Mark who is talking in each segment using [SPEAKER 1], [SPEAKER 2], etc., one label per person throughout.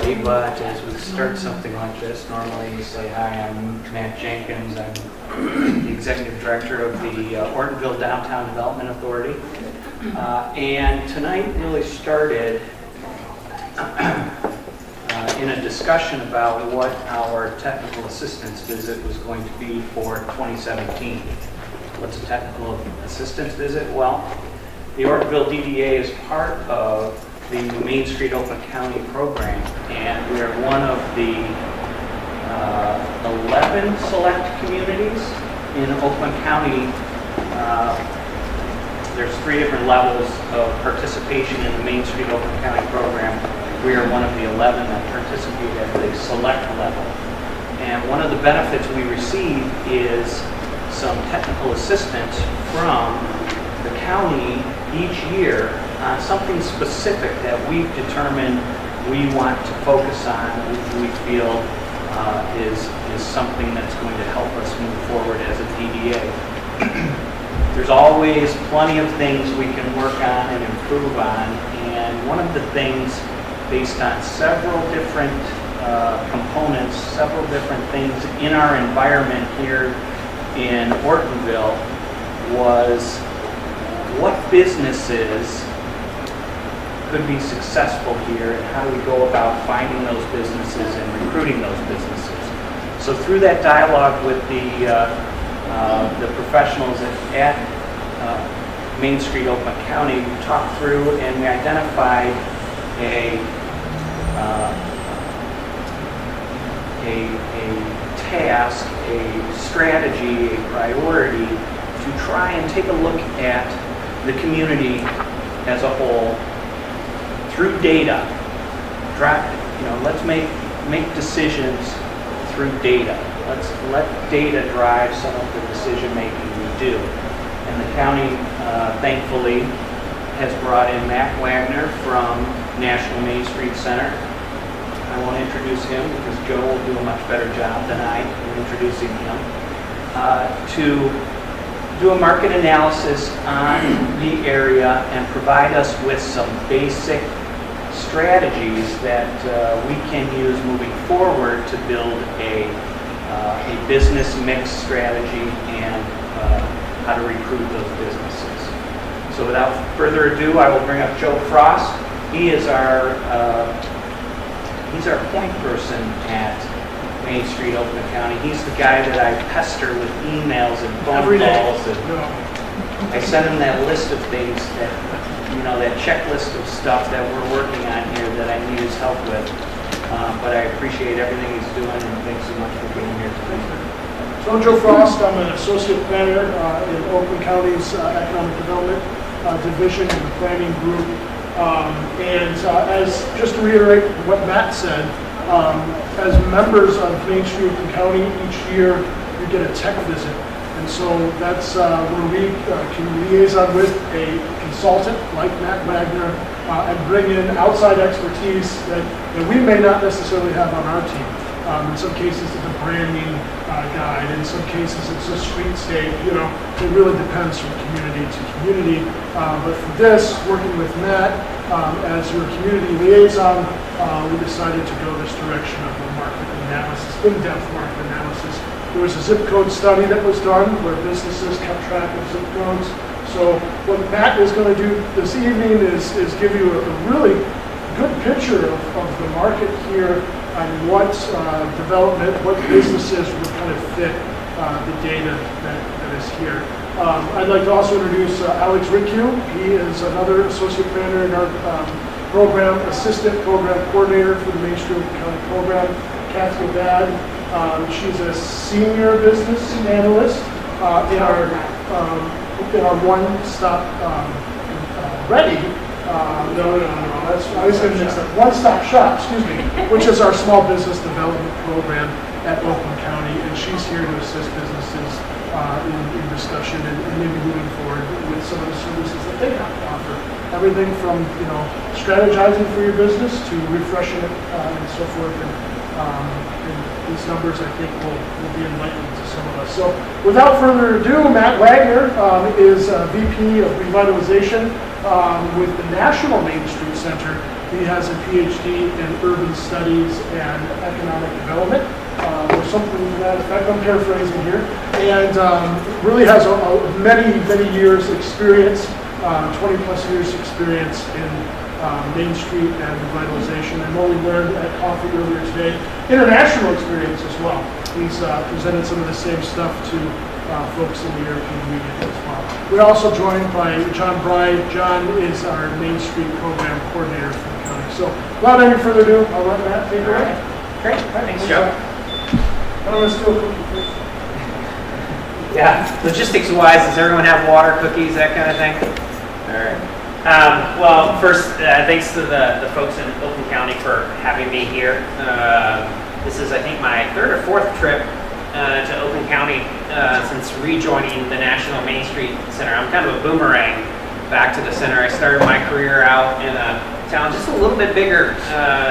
[SPEAKER 1] everybody, but as we start something like this, normally you say, hi, I'm Matt Jenkins. I'm the Executive Director of the Ortonville Downtown Development Authority. And tonight really started in a discussion about what our technical assistance visit was going to be for 2017. What's a technical assistance visit? Well, the Ortonville DDA is part of the Main Street Oakland County program, and we are one of the 11 select communities in Oakland County. There's 3 different levels of participation in the Main Street Oakland County program. We are one of the 11 that participate at the select level. And one of the benefits we receive is some technical assistance from the county each year on something specific that we've determined we want to focus on, which we feel is something that's going to help us move forward as a DDA. There's always plenty of things we can work on and improve on, and one of the things, based on several different components, several different things in our environment here in Ortonville, was what businesses could be successful here, and how do we go about finding those businesses and recruiting those businesses. So through that dialogue with the professionals at Main Street Oakland County, we talked through and we identified a task, a strategy, a priority to try and take a look at the community as a whole through data. Let's make decisions through data. Let's let data drive some of the decision making we do. And the county, thankfully, has brought in Matt Wagner from National Main Street Center. I won't introduce him because Joe will do a much better job than I in introducing him. To do a market analysis on the area and provide us with some basic strategies that we can use moving forward to build a business mix strategy and how to recruit those businesses. So without further ado, I will bring up Joe Frost. He is he's our point person at Main Street, Oakland County. He's the guy that I pester with emails and phone calls. And I send him that list of things that, that checklist of stuff that we're working on here that I need his help with. But I appreciate everything he's doing, and thanks so much for being here today.
[SPEAKER 2] So I'm Joe Frost. I'm an associate planner in Oakland County's Economic Development Division in the planning group. Just to reiterate what Matt said, as members of Main Street Oakland County, each year you get a tech visit. And so that's where we can liaison with a consultant like Matt Wagner and bring in outside expertise that we may not necessarily have on our team. In some cases it's a branding guide, in some cases it's a streetscape, it really depends from community to community. But for this, working with Matt as your community liaison, we decided to go this direction of a market analysis, in-depth market analysis. There was a zip code study that was done where businesses kept track of zip codes. So what Matt is going to do this evening is give you a really good picture of the market here and what development, what businesses would kind of fit the data that is here. I'd like to also introduce Alex Riccu. He is another associate planner in our program, assistant program coordinator for the Main Street County program. Kathy Bad, she's a senior business analyst in our one-stop ready. I was going to mix up. One-stop shop, which is our small business development program at Oakland County, and she's here to assist businesses in discussion and maybe moving forward with some of the services that they have to offer. Everything from strategizing for your business to refreshing it and so forth. And these numbers, I think, will be enlightening to some of us. So, without further ado, Matt Wagner is VP of Revitalization with the National Main Street Center. He has a PhD in urban studies and economic development, or something to that effect. I'm paraphrasing here. And really has many years experience, 20 plus years experience in Main Street and revitalization. And what we learned at coffee earlier today, international experience as well. He's presented some of the same stuff to folks in the European Union as well. We're also joined by John Bry. John is our Main Street Program Coordinator for the county. So without any further ado, I'll let Matt take it away.
[SPEAKER 1] Great, thanks, Joe.
[SPEAKER 2] I'm going to steal a cookie first.
[SPEAKER 1] Yeah, logistics-wise, does everyone have water, cookies, that kind of thing? All right. Well, first, thanks to the folks in Oakland County for having me here. This is, I think, my third or fourth trip to Oakland County since rejoining the National Main Street Center. I'm kind of a boomerang back to the center. I started my career out in a town just a little bit bigger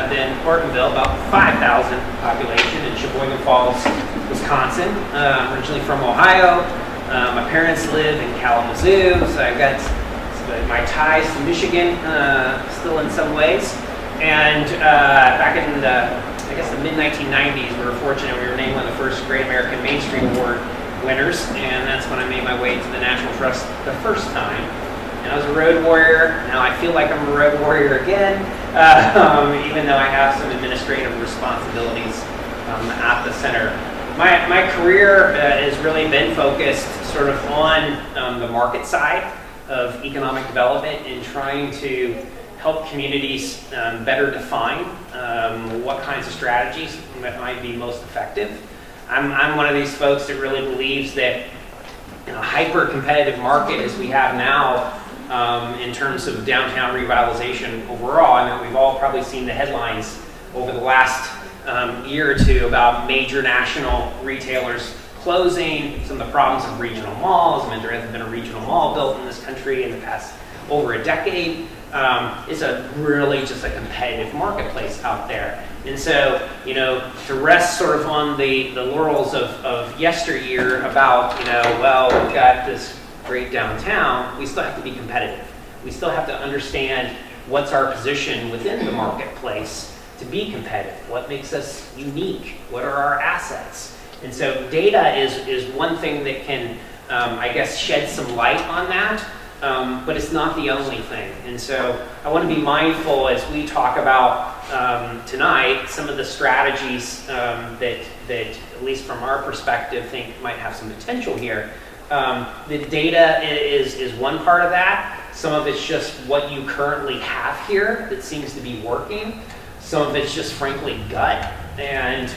[SPEAKER 1] than Ortonville, about 5,000 population in Sheboygan Falls, Wisconsin. Originally from Ohio. My parents live in Kalamazoo, so I've got my ties to Michigan still in some ways. And back in I guess the mid-1990s, we were fortunate. We were named one of the first Great American Main Street Award winners, and that's when I made my way to the National Trust the first time. And I was a road warrior. Now I feel like I'm a road warrior again, even though I have some administrative responsibilities at the center. My career has really been focused sort of on the market side of economic development and trying to help communities better define what kinds of strategies that might be most effective. I'm one of these folks that really believes that in a hyper-competitive market as we have now in terms of downtown revitalization overall, I mean, we've all probably seen the headlines over the last year or two about major national retailers closing, some of the problems of regional malls. I mean, there hasn't been a regional mall built in this country in the past over a decade. It's a really just a competitive marketplace out there. And so, you know, to rest sort of on the laurels of yesteryear about, you know, well, we've got this great downtown, we still have to be competitive. We still have to understand what's our position within the marketplace to be competitive. What makes us unique? What are our assets? And so data is one thing that can, I guess, shed some light on that. But it's not the only thing. And so I want to be mindful as we talk about tonight some of the strategies that at least from our perspective, think might have some potential here. The data is one part of that. Some of it's just what you currently have here that seems to be working. Some of it's just frankly gut and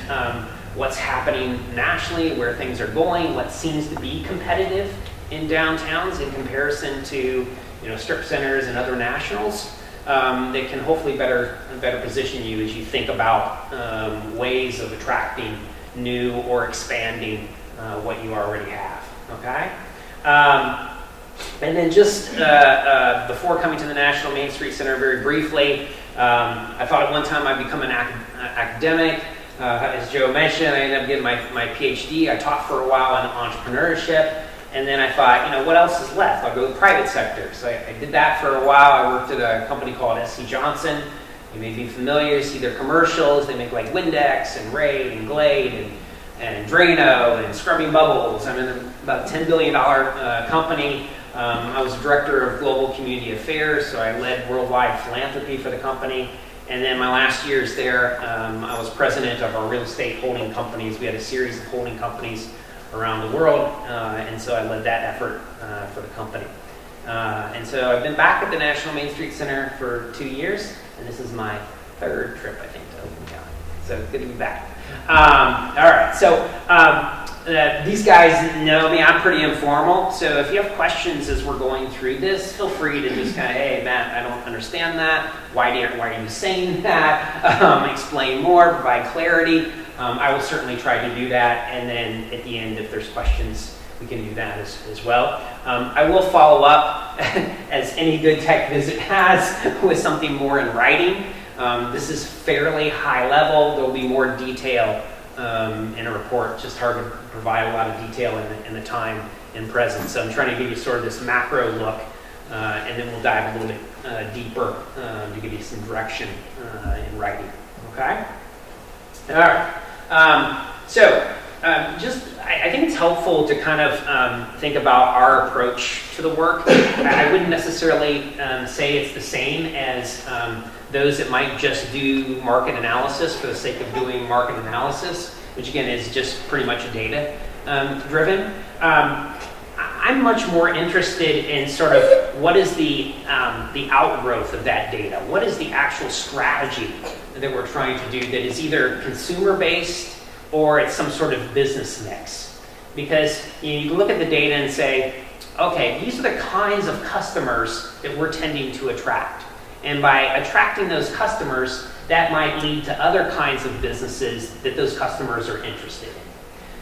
[SPEAKER 1] what's happening nationally, where things are going, what seems to be competitive in downtowns in comparison to, you know, strip centers and other nationals that can hopefully better position you as you think about ways of attracting new or expanding what you already have. Okay, and then just before coming to the National Main Street Center, very briefly, I thought at one time I'd become an academic. As Joe mentioned, I ended up getting my PhD. I taught for a while in entrepreneurship. And then I thought, you know, what else is left? I'll go to the private sector. So I did that for a while. I worked at a company called SC Johnson. You may be familiar, you see their commercials. They make like Windex and Raid and Glade and Drano and Scrubbing Bubbles. I'm in about a $10 billion company. I was director of global community affairs, so I led worldwide philanthropy for the company. And then my last years there, I was president of our real estate holding companies. We had a series of holding companies around the world, and so I led that effort for the company. And so I've been back at the National Main Street Center for 2 years, and this is my third trip, I think, to Oakland County. So good to be back. All right, so these guys know me. I'm pretty informal, so if you have questions as we're going through this, feel free to just kind of, hey, Matt, I don't understand that. Why are you saying that? Explain more, provide clarity. I will certainly try to do that, and then at the end, if there's questions, we can do that as well. I will follow up, as any good tech visit has, with something more in writing. This is fairly high level. There will be more detail in a report. It's just hard to provide a lot of detail in the time in present. So I'm trying to give you sort of this macro look
[SPEAKER 3] and then we'll dive a little bit deeper to give you some direction in writing. Okay? All right. I think it's helpful to kind of think about our approach to the work. I wouldn't necessarily say it's the same as those that might just do market analysis for the sake of doing market analysis, which again is just pretty much data driven. I'm much more interested in sort of what is the outgrowth of that data? What is the actual strategy that we're trying to do that is either consumer-based or it's some sort of business mix? Because you look at the data and say, okay, these are the kinds of customers that we're tending to attract. And by attracting those customers, that might lead to other kinds of businesses that those customers are interested in.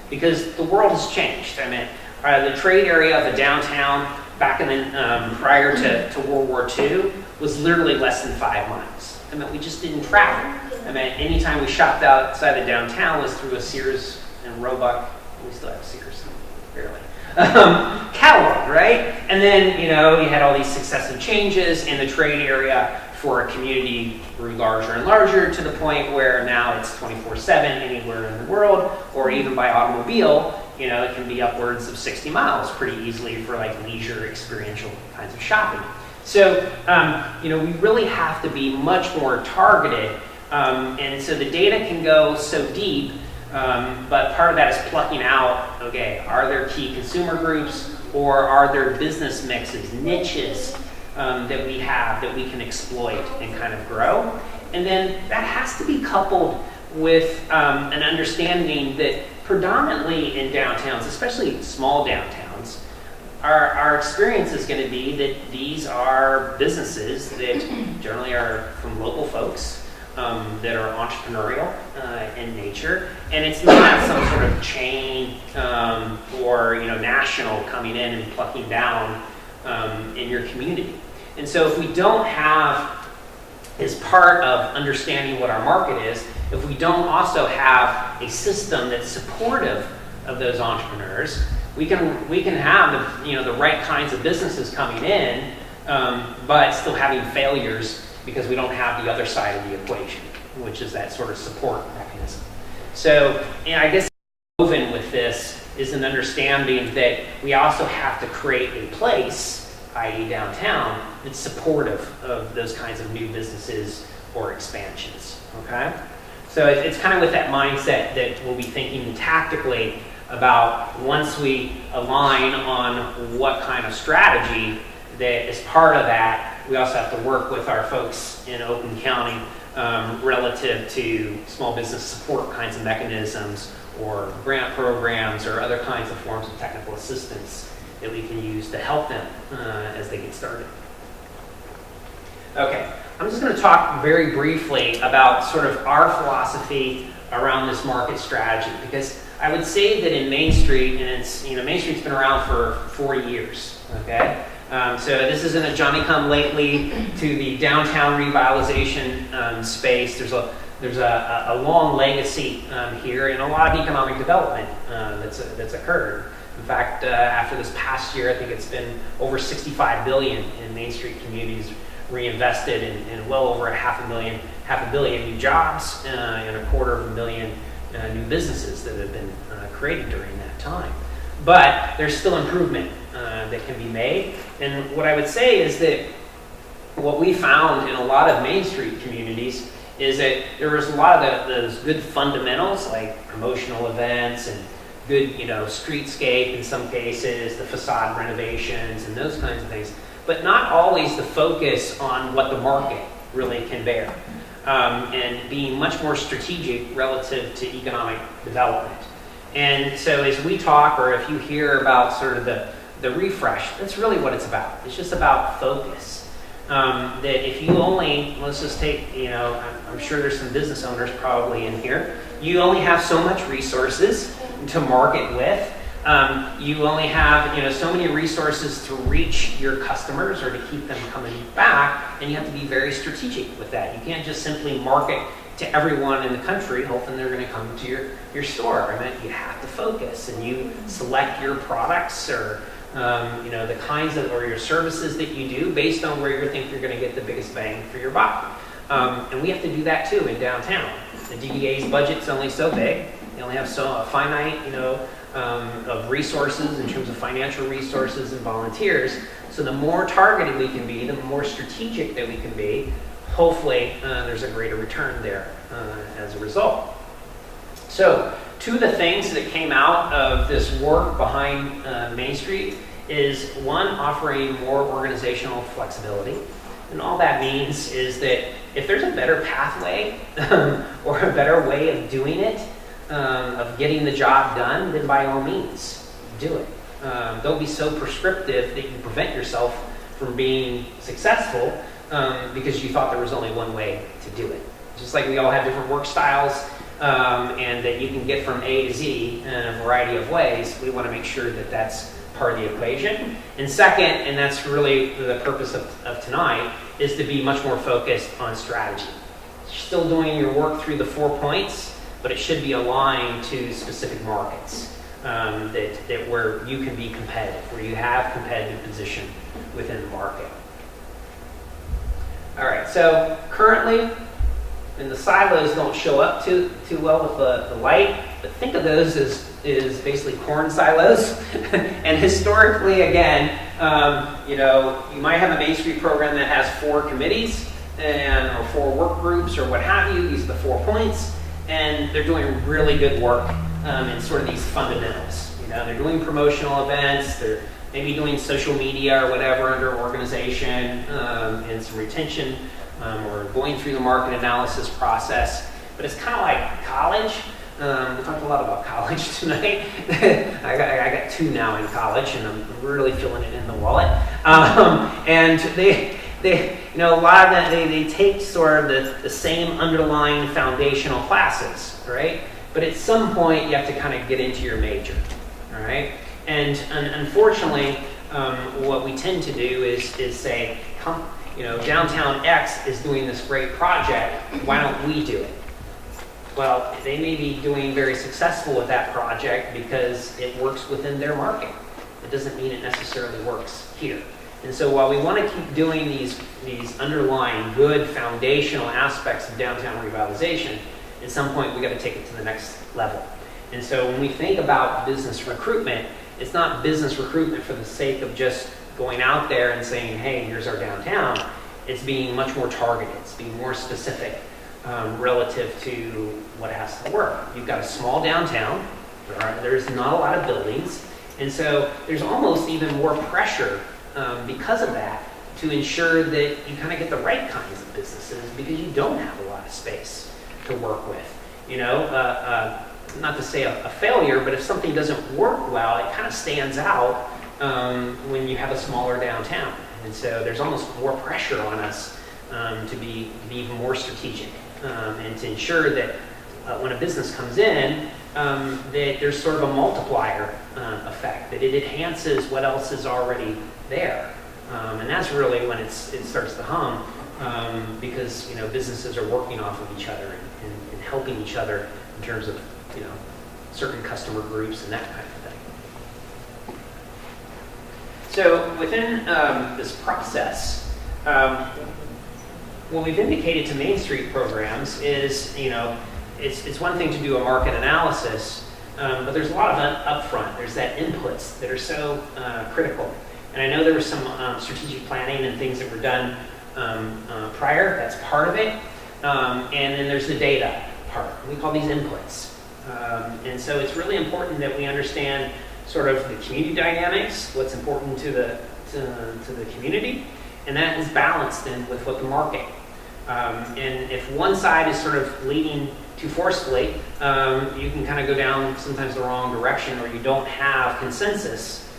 [SPEAKER 3] Because the world has changed. I mean, the trade area of a downtown back in the, prior to World War II was literally less than 5 miles. I mean, we just didn't travel. I mean, anytime we shopped outside of downtown was through a Sears and Roebuck. We still have Sears, barely. Catalog, right? And then, you had all these successive changes in the trade area for a community grew larger and larger to the point where now it's 24/7 anywhere in the world, or even by automobile, it can be upwards of 60 miles pretty easily for like leisure experiential kinds of shopping. So, we really have to be much more targeted. And so the data can go so deep, but part of that is plucking out, okay, are there key consumer groups or are there business mixes, niches that we have that we can exploit and kind of grow? And then that has to be coupled with an understanding that predominantly in downtowns, especially small downtowns, our experience is going to be that these are businesses that generally are from local folks that are entrepreneurial in nature, and it's not some sort of chain or national coming in and plucking down in your community. And so if we don't have, as part of understanding what our market is, if we don't also have a system that's supportive of those entrepreneurs, we can have the right kinds of businesses coming in, but still having failures because we don't have the other side of the equation, which is that sort of support mechanism. So, I guess woven with this is an understanding that we also have to create a place, i.e. downtown, that's supportive of those kinds of new businesses or expansions, okay? So it's kind of with that mindset that we'll be thinking tactically about once we align on what kind of strategy that is part of that. We also have to work with our folks in Oakland County relative to small business support kinds of mechanisms or grant programs or other kinds of forms of technical assistance that we can use to help them as they get started. Okay, I'm just going to talk very briefly about sort of our philosophy around this market strategy, because I would say that in Main Street, and it's Main Street's been around for 40 years. Okay, so this isn't a Johnny-come-lately to the downtown revitalization space. There's a long legacy here and a lot of economic development that's occurred. In fact, after this past year, I think it's been over $65 billion in Main Street communities reinvested in well over half a billion new jobs and 250,000 new businesses that have been created during that time. But there's still improvement that can be made. And what I would say is that what we found in a lot of Main Street communities is that there was a lot of those good fundamentals like promotional events and good, streetscape in some cases, the facade renovations and those kinds of things, but not always the focus on what the market really can bear, and being much more strategic relative to economic development. And so as we talk, or if you hear about sort of the refresh, that's really what it's about. It's just about focus. That if you only, let's just take, I'm sure there's some business owners probably in here, you only have so much resources to market with. You only have, so many resources to reach your customers or to keep them coming back, and you have to be very strategic with that. You can't just simply market to everyone in the country hoping they're going to come to your store. I mean, you have to focus, and you select your products or you know, the kinds of, or your services that you do based on where you think you're going to get the biggest bang for your buck. And we have to do that too in downtown. The DDA's budget's only so big. They only have so a finite, you know, of resources in terms of financial resources and volunteers. So the more targeted we can be, the more strategic that we can be, hopefully there's a greater return there as a result. So two of the things that came out of this work behind Main Street is one, offering more organizational flexibility. And all that means is that if there's a better pathway or a better way of doing it, of getting the job done, then by all means, do it. Don't be so prescriptive that you prevent yourself from being successful because you thought there was only one way to do it. Just like we all have different work styles and that you can get from A to Z in a variety of ways, we want to make sure that that's part of the equation. And second, and that's really the purpose of tonight, is to be much more focused on strategy. You're still doing your work through the 4 points, but it should be aligned to specific markets that where you can be competitive, where you have competitive position within the market. All right, so currently, and the silos don't show up too well with the light, but think of those as basically corn silos. And historically, again, you know, you might have a Main Street program that has 4 committees or 4 work groups or what have you. These are the 4 points, and they're doing really good work in sort of these fundamentals. You know, they're doing promotional events, they're maybe doing social media or whatever under organization and some retention or going through the market analysis process. But it's kind of like college. We talked a lot about college tonight. I got 2 now in college, and I'm really feeling it in the wallet. And they, you know, a lot of that, they take sort of the same underlying foundational classes, right? But at some point, you have to kind of get into your major, all right? And unfortunately, what we tend to do is say, you know, Downtown X is doing this great project. Why don't we do it? Well, they may be doing very successful with that project because it works within their market. It doesn't mean it necessarily works here. And so while we want to keep doing these underlying good foundational aspects of downtown revitalization, at some point we got to take it to the next level. And so when we think about business recruitment, it's not business recruitment for the sake of just going out there and saying, hey, here's our downtown. It's being much more targeted. It's being more specific relative to what has to work. You've got a small downtown. There's not a lot of buildings. And so there's almost even more pressure because of that to ensure that you kind of get the right kinds of businesses because you don't have a lot of space to work with. You know, not to say a failure, but if something doesn't work well, it kind of stands out when you have a smaller downtown. And so there's almost more pressure on us to be even more strategic and to ensure that when a business comes in, that there's sort of a multiplier effect, that it enhances what else is already there. And that's really when it starts to hum because, you know, businesses are working off of each other and helping each other in terms of, you know, certain customer groups and that kind of thing. So within this process, what we've indicated to Main Street programs is, you know, it's one thing to do a market analysis, but there's a lot of upfront. There's that inputs that are so critical. And I know there was some strategic planning and things that were done prior. That's part of it. And then there's the data part. We call these inputs. And so it's really important that we understand sort of the community dynamics, what's important to the community, and that is balanced then with what the market. And if one side is sort of leading too forcefully, you can kind of go down sometimes the wrong direction, or you don't have consensus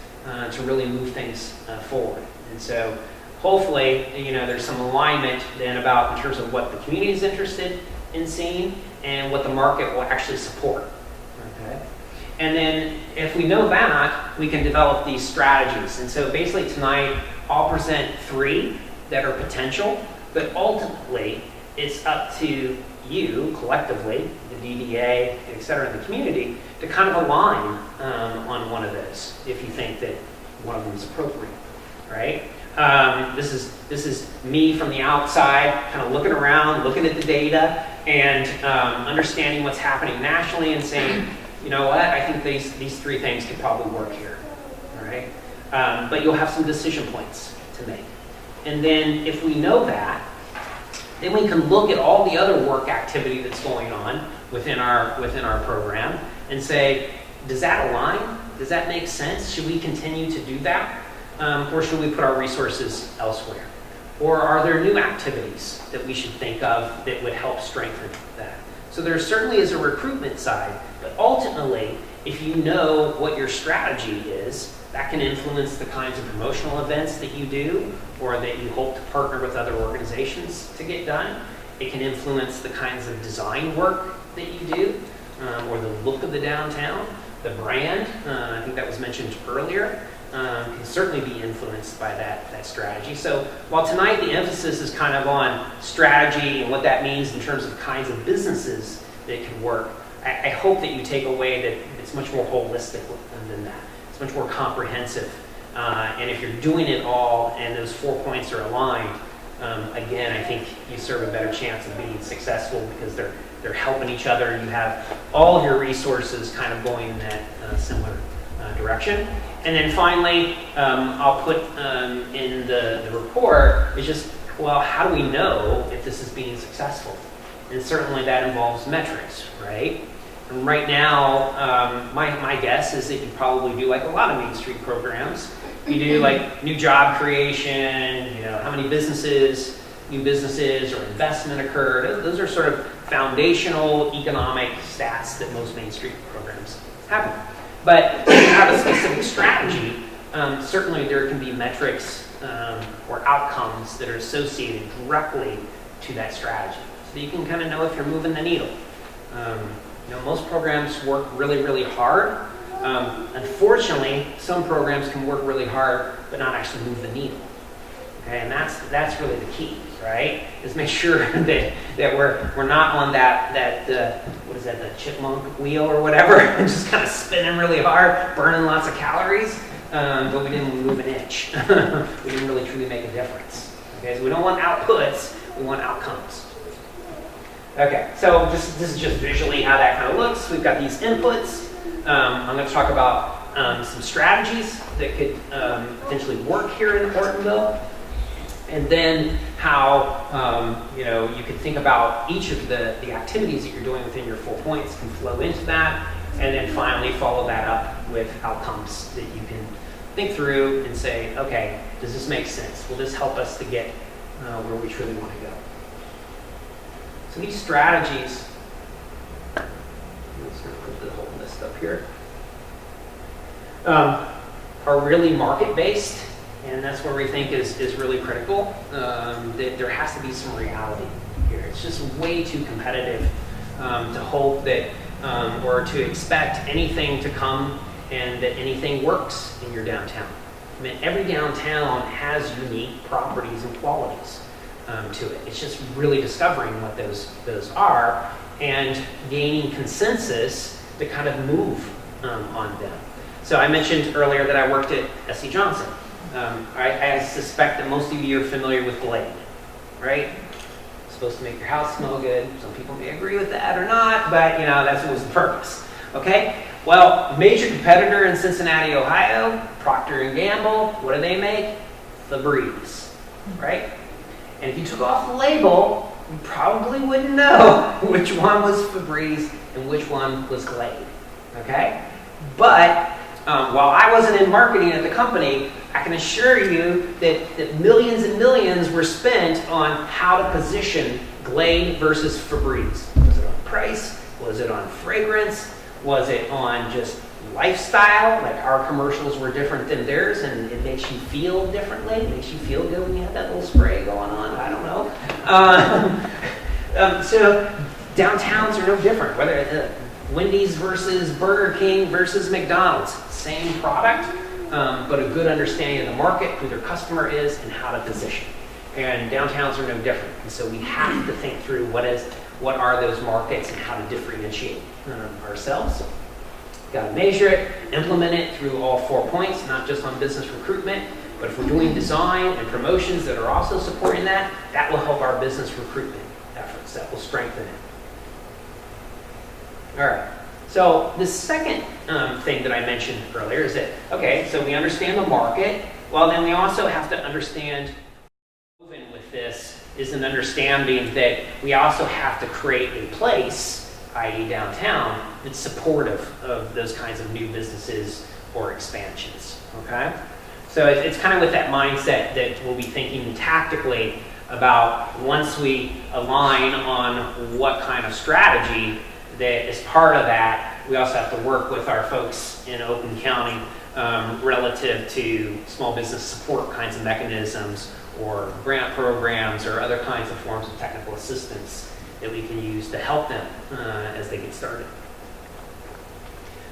[SPEAKER 3] to really move things forward. And so hopefully, you know, there's some alignment then about in terms of what the community is interested in seeing and what the market will actually support. Okay. And then if we know that, we can develop these strategies. And so basically tonight, I'll present 3 that are potential, but ultimately it's up to you collectively, the DDA, et cetera, the community, to kind of align on one of those if you think that one of them is appropriate, right? This is me from the outside, kind of looking around, looking at the data, and understanding what's happening nationally and saying, you know what, I think these three things could probably work here, all right? But you'll have some decision points to make. And then if we know that, then we can look at all the other work activity that's going on within our program and say, does that align? Does that make sense? Should we continue to do that? Or should we put our resources elsewhere? Or are there new activities that we should think of that would help strengthen that? So there certainly is a recruitment side, but ultimately, if you know what your strategy is, that can influence the kinds of promotional events that you do or that you hope to partner with other organizations to get done. It can influence the kinds of design work that you do or the look of the downtown, the brand. I think that was mentioned earlier. Can certainly be influenced by that strategy. So while tonight the emphasis is kind of on strategy and what that means in terms of kinds of businesses that can work, I hope that you take away that it's much more holistic than that. It's much more comprehensive. And if you're doing it all and those 4 points are aligned, again, I think you serve a better chance of being successful because they're helping each other and you have all of your resources kind of going in that similar direction. And then finally, I'll put in the report is just, well, how do we know if this is being successful? And certainly that involves metrics, right? And right now, my guess is that you probably do like a lot of Main Street programs. You do like new job creation, you know, how many businesses, new businesses or investment occurred. Those are sort of foundational economic stats that most Main Street programs have. But if you have a specific strategy, certainly there can be metrics or outcomes that are associated directly to that strategy. So you can kind of know if you're moving the needle. You know, most programs work really, really hard. Unfortunately, some programs can work really hard but not actually move the needle. Okay, and that's really the key, right? Is make sure that we're not on that what is that, the chipmunk wheel or whatever, just kind of spinning really hard, burning lots of calories, but we didn't move an inch. We didn't really truly make a difference. Okay, so we don't want outputs, we want outcomes. Okay, so this is just visually how that kind of looks. We've got these inputs. I'm going to talk about some strategies that could potentially work here in Ortonville. And then how you could think about each of the activities that you're doing within your 4 points can flow into that, and then finally follow that up with outcomes that you can think through and say, okay, does this make sense? Will this help us to get where we truly want to go? So these strategies, I'm just going to put the whole list up here, are really market-based. And that's where we think is really critical, that there has to be some reality here. It's just way too competitive to hope that, or to expect anything to come and that anything works in your downtown. I mean, every downtown has unique properties and qualities to it. It's just really discovering what those are and gaining consensus to kind of move on them. So I mentioned earlier that I worked at S.C. Johnson. I suspect that most of you are familiar with Glade, right? It's supposed to make your house smell good. Some people may agree with that or not, but that's what was the purpose. Okay? Well, major competitor in Cincinnati, Ohio, Procter & Gamble, what do they make? Febreze, right? And if you took off the label, you probably wouldn't know which one was Febreze and which one was Glade, okay? But while I wasn't in marketing at the company, I can assure you that millions and millions were spent on how to position Glade versus Febreze. Was it on price? Was it on fragrance? Was it on just lifestyle? Like our commercials were different than theirs and it makes you feel differently. It makes you feel good when you have that little spray going on. I don't know. So downtowns are no different. Whether Wendy's versus Burger King versus McDonald's, same product, but a good understanding of the market, who their customer is, and how to position. And downtowns are no different. And so we have to think through what are those markets and how to differentiate ourselves. Got to measure it, implement it through all 4 points, not just on business recruitment, but if we're doing design and promotions that are also supporting that, that will help our business recruitment efforts. That will strengthen it. All right. So the second thing that I mentioned earlier is that, okay, so we understand the market. Well, then we also have to understand, woven with this is an understanding that we also have to create a place, i.e. downtown, that's supportive of those kinds of new businesses or expansions, okay? So it's kind of with that mindset that we'll be thinking tactically about once we align on what kind of strategy that is part of that. We also have to work with our folks in Oakland County relative to small business support kinds of mechanisms or grant programs or other kinds of forms of technical assistance that we can use to help them as they get started.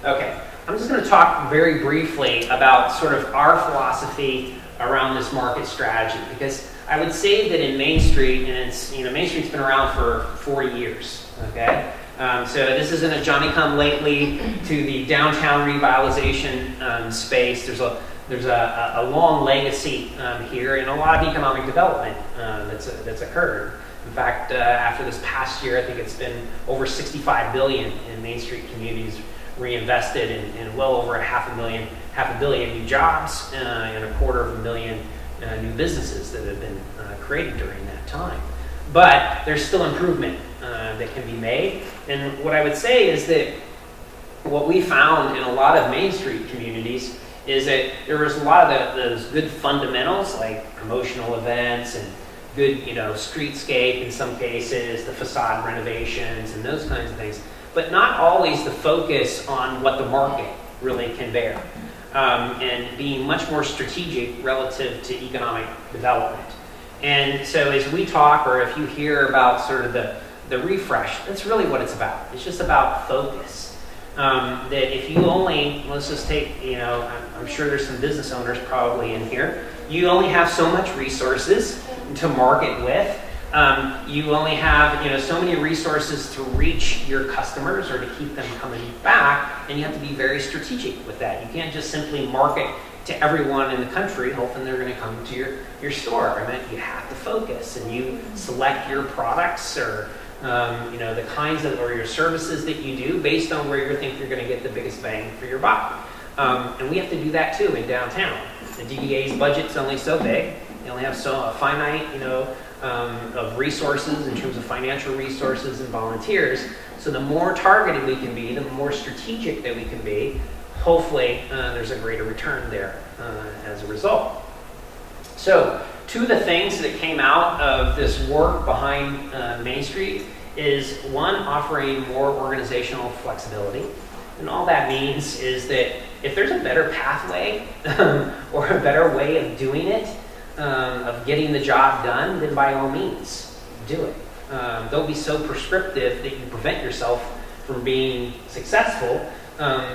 [SPEAKER 3] Okay, I'm just going to talk very briefly about sort of our philosophy around this market strategy, because I would say that in Main Street, and it's, Main Street's been around for 40 years, okay? So this isn't a Johnny-come-lately to the downtown revitalization space. There's a long legacy here and a lot of economic development that's occurred. In fact, after this past year, I think it's been over $65 billion in Main Street communities reinvested in well over half a billion new jobs and 250,000 new businesses that have been created during that time. But there's still improvement that can be made. And what I would say is that what we found in a lot of Main Street communities is that there was a lot of those good fundamentals, like promotional events and good, streetscape in some cases, the facade renovations and those kinds of things, but not always the focus on what the market really can bear, and being much more strategic relative to economic development. And so as we talk, or if you hear about sort of the refresh, that's really what it's about. It's just about focus. That if you only, let's just take, I'm sure there's some business owners probably in here, you only have so much resources to market with. You only have, so many resources to reach your customers or to keep them coming back, and you have to be very strategic with that. You can't just simply market to everyone in the country hoping they're going to come to your store. I mean, you have to focus, and you select your products or the kinds of, or your services that you do based on where you think you're going to get the biggest bang for your buck. And we have to do that too in downtown. The DDA's budget's only so big. They only have a finite, of resources in terms of financial resources and volunteers. So the more targeted we can be, the more strategic that we can be, hopefully there's a greater return there as a result. So two of the things that came out of this work behind Main Street is, one, offering more organizational flexibility. And all that means is that if there's a better pathway or a better way of doing it, of getting the job done, then by all means, do it. Don't be so prescriptive that you prevent yourself from being successful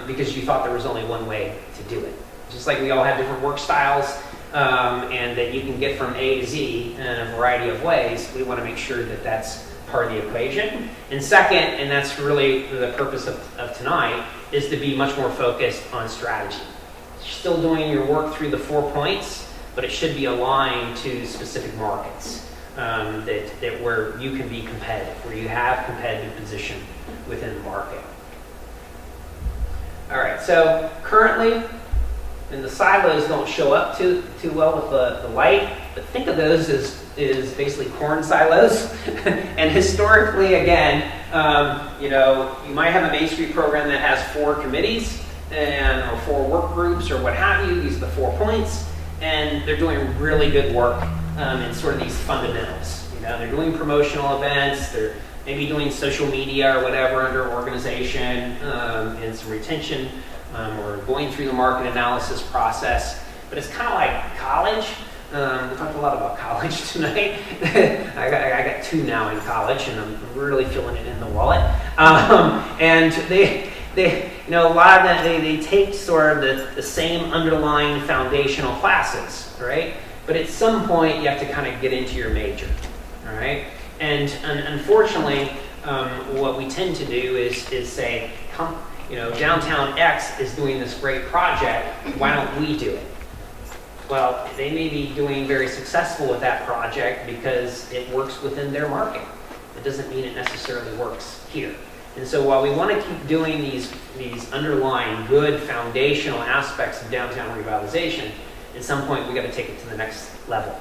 [SPEAKER 3] because you thought there was only one way to do it. Just like we all have different work styles and that you can get from A to Z in a variety of ways, we want to make sure that that's part of the equation. And second, and that's really the purpose of tonight, is to be much more focused on strategy. You're still doing your work through the 4 points, but it should be aligned to specific markets that where you can be competitive, where you have competitive position within the market. All right, so currently, and the silos don't show up too well with the light, but think of those as basically corn silos. And historically, again, you might have a Main Street program that has 4 committees or 4 work groups or what have you. These are the 4 points. And they're doing really good work in sort of these fundamentals. They're doing promotional events, they're maybe doing social media or whatever under organization and some retention or going through the market analysis process. But it's kind of like college. We talked a lot about college tonight. I got 2 now in college, and I'm really feeling it in the wallet. And they a lot of that, they take sort of the same underlying foundational classes, right? But at some point, you have to kind of get into your major, all right? And unfortunately, what we tend to do is say, you know, downtown X is doing this great project, why don't we do it? Well, they may be doing very successful with that project because it works within their market. It doesn't mean it necessarily works here. And so while we want to keep doing these underlying good foundational aspects of downtown revitalization, at some point we got to take it to the next level.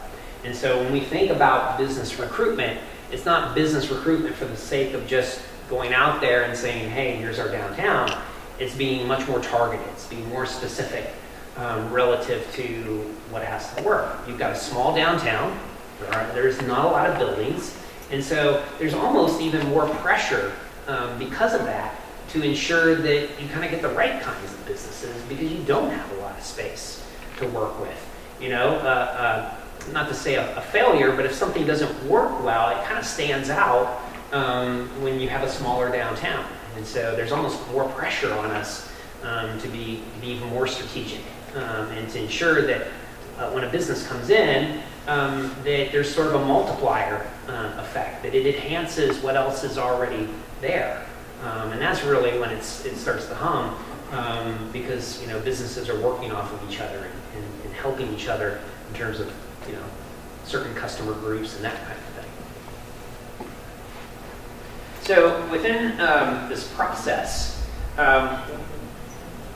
[SPEAKER 3] And so when we think about business recruitment, it's not business recruitment for the sake of just going out there and saying, hey, here's our downtown. It's being much more targeted. It's being more specific relative to what has to work. You've got a small downtown. There's not a lot of buildings. And so there's almost even more pressure because of that to ensure that you kind of get the right kinds of businesses because you don't have a lot of space to work with. You know, not to say a failure, but if something doesn't work well, it kind of stands out when you have a smaller downtown. And so there's almost more pressure on us to be even more strategic and to ensure that when a business comes in, that there's sort of a multiplier effect, that it enhances what else is already there. And that's really when it starts to hum, because, you know, businesses are working off of each other and helping each other in terms of, you know, certain customer groups and that kind of thing. So within this process,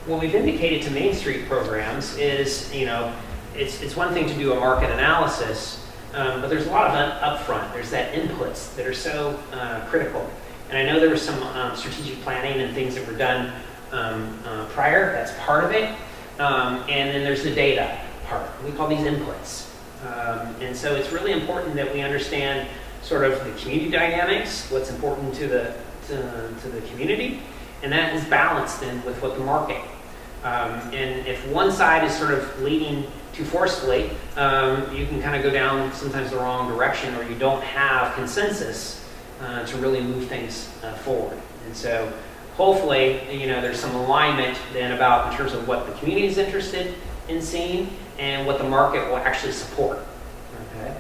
[SPEAKER 3] what we've indicated to Main Street programs is, you know, it's one thing to do a market analysis, but there's a lot of upfront. There's that inputs that are so critical. And I know there was some strategic planning and things that were done prior. That's part of it. And then there's the data part. We call these inputs. And so it's really important that we understand sort of the community dynamics, what's important to the community, and that is balanced in with what the market. And if one side is sort of leading too forcefully, you can kind of go down sometimes the wrong direction, or you don't have consensus to really move things forward. And so hopefully, you know, there's some alignment then about in terms of what the community is interested in seeing and what the market will actually support. Okay.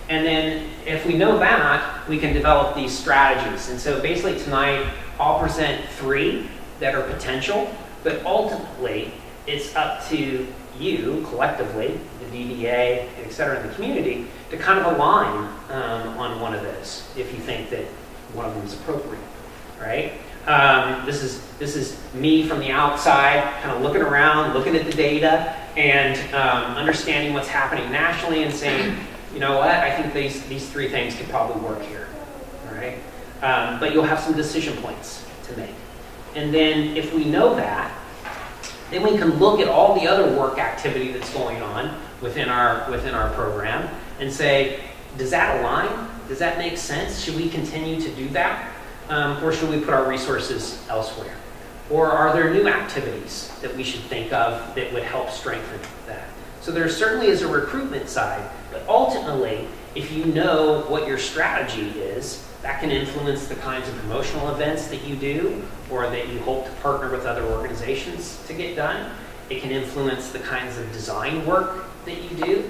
[SPEAKER 3] And then if we know that, we can develop these strategies. And so basically tonight, I'll present 3 that are potential, but ultimately it's up to you collectively, the DDA, et cetera, in the community, to kind of align on one of those if you think that one of them is appropriate, right? This is me from the outside, kind of looking around, looking at the data, and understanding what's happening nationally and saying, you know what, I think these 3 things could probably work here, all right? But you'll have some decision points to make. And then if we know that, then we can look at all the other work activity that's going on within our program and say, does that align? Does that make sense? Should we continue to do that? Or should we put our resources elsewhere? Or are there new activities that we should think of that would help strengthen that? So there certainly is a recruitment side, but ultimately, if you know what your strategy is, that can influence the kinds of promotional events that you do or that you hope to partner with other organizations to get done. It can influence the kinds of design work that you do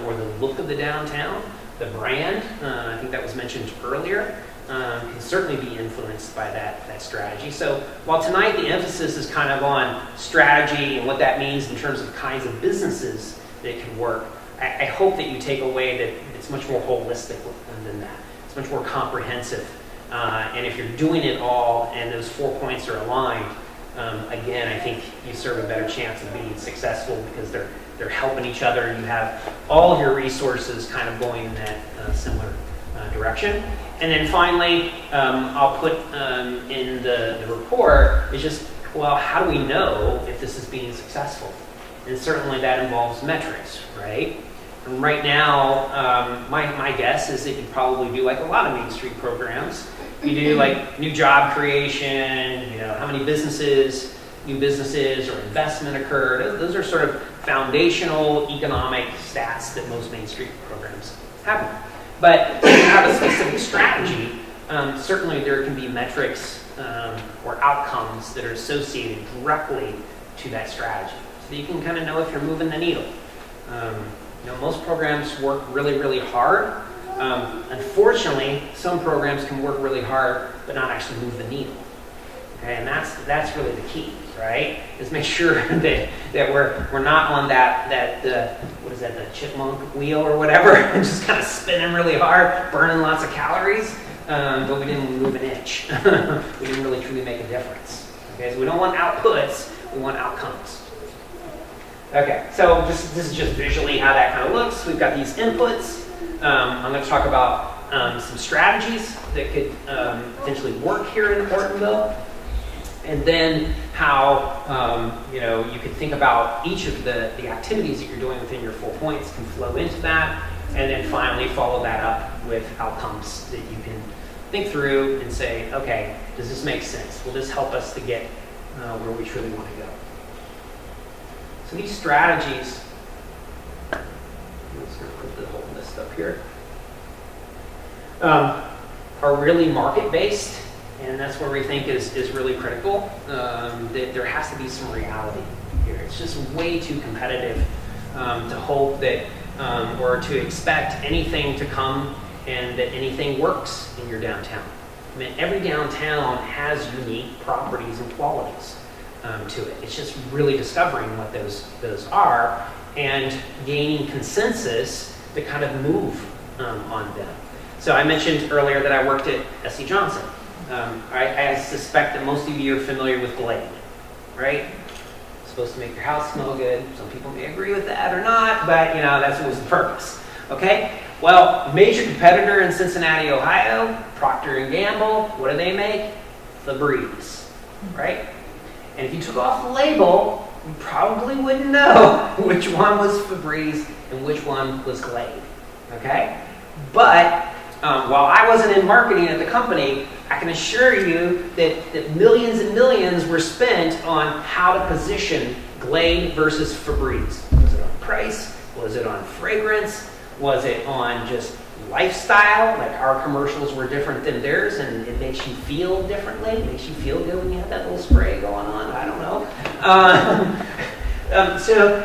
[SPEAKER 3] or the look of the downtown, the brand. I think that was mentioned earlier. Can certainly be influenced by that strategy. So while tonight the emphasis is kind of on strategy and what that means in terms of kinds of businesses that can work, I hope that you take away that it's much more holistic than that. It's much more comprehensive. And if you're doing it all and those 4 points are aligned, again, I think you serve a better chance of being successful because they're helping each other and you have all of your resources kind of going in that similar direction. And then finally, I'll put in the report is just, well, how do we know if this is being successful? And certainly that involves metrics, right? And right now, my guess is that you probably do like a lot of Main Street programs. You do like new job creation, you know, how many businesses, new businesses or investment occurred. Those are sort of foundational economic stats that most Main Street programs have. But if you have a specific strategy, certainly there can be metrics or outcomes that are associated directly to that strategy. So you can kind of know if you're moving the needle. You know, most programs work really, really hard. Unfortunately, some programs can work really hard but not actually move the needle. Okay, and that's really the key, right? Is make sure that we're not on that what is that, the chipmunk wheel or whatever, and just kind of spinning really hard, burning lots of calories, but we didn't move an inch. We didn't really truly make a difference. Okay, so we don't want outputs, we want outcomes. Okay, so this is just visually how that kind of looks. We've got these inputs. I'm going to talk about some strategies that could potentially work here in Ortonville. And then how you could think about each of the activities that you're doing within your 4 points can flow into that, and then finally follow that up with outcomes that you can think through and say, okay, does this make sense? Will this help us to get where we truly want to go? So these strategies, I'm just going to put the whole list up here, are really market-based. And that's where we think is really critical, that there has to be some reality here. It's just way too competitive to hope that, or to expect anything to come and that anything works in your downtown. I mean, every downtown has unique properties and qualities to it. It's just really discovering what those are and gaining consensus to kind of move on them. So I mentioned earlier that I worked at S.C. Johnson. I suspect that most of you are familiar with Glade, right? It's supposed to make your house smell good. Some people may agree with that or not, but that's what was the purpose. Okay? Well, major competitor in Cincinnati, Ohio, Procter & Gamble, what do they make? Febreze, right? And if you took off the label, you probably wouldn't know which one was Febreze and which one was Glade, okay? But while I wasn't in marketing at the company, I can assure you that millions and millions were spent on how to position Glade versus Febreze. Was it on price? Was it on fragrance? Was it on just lifestyle? Like our commercials were different than theirs and it makes you feel differently. It makes you feel good when you have that little spray going on. I don't know. So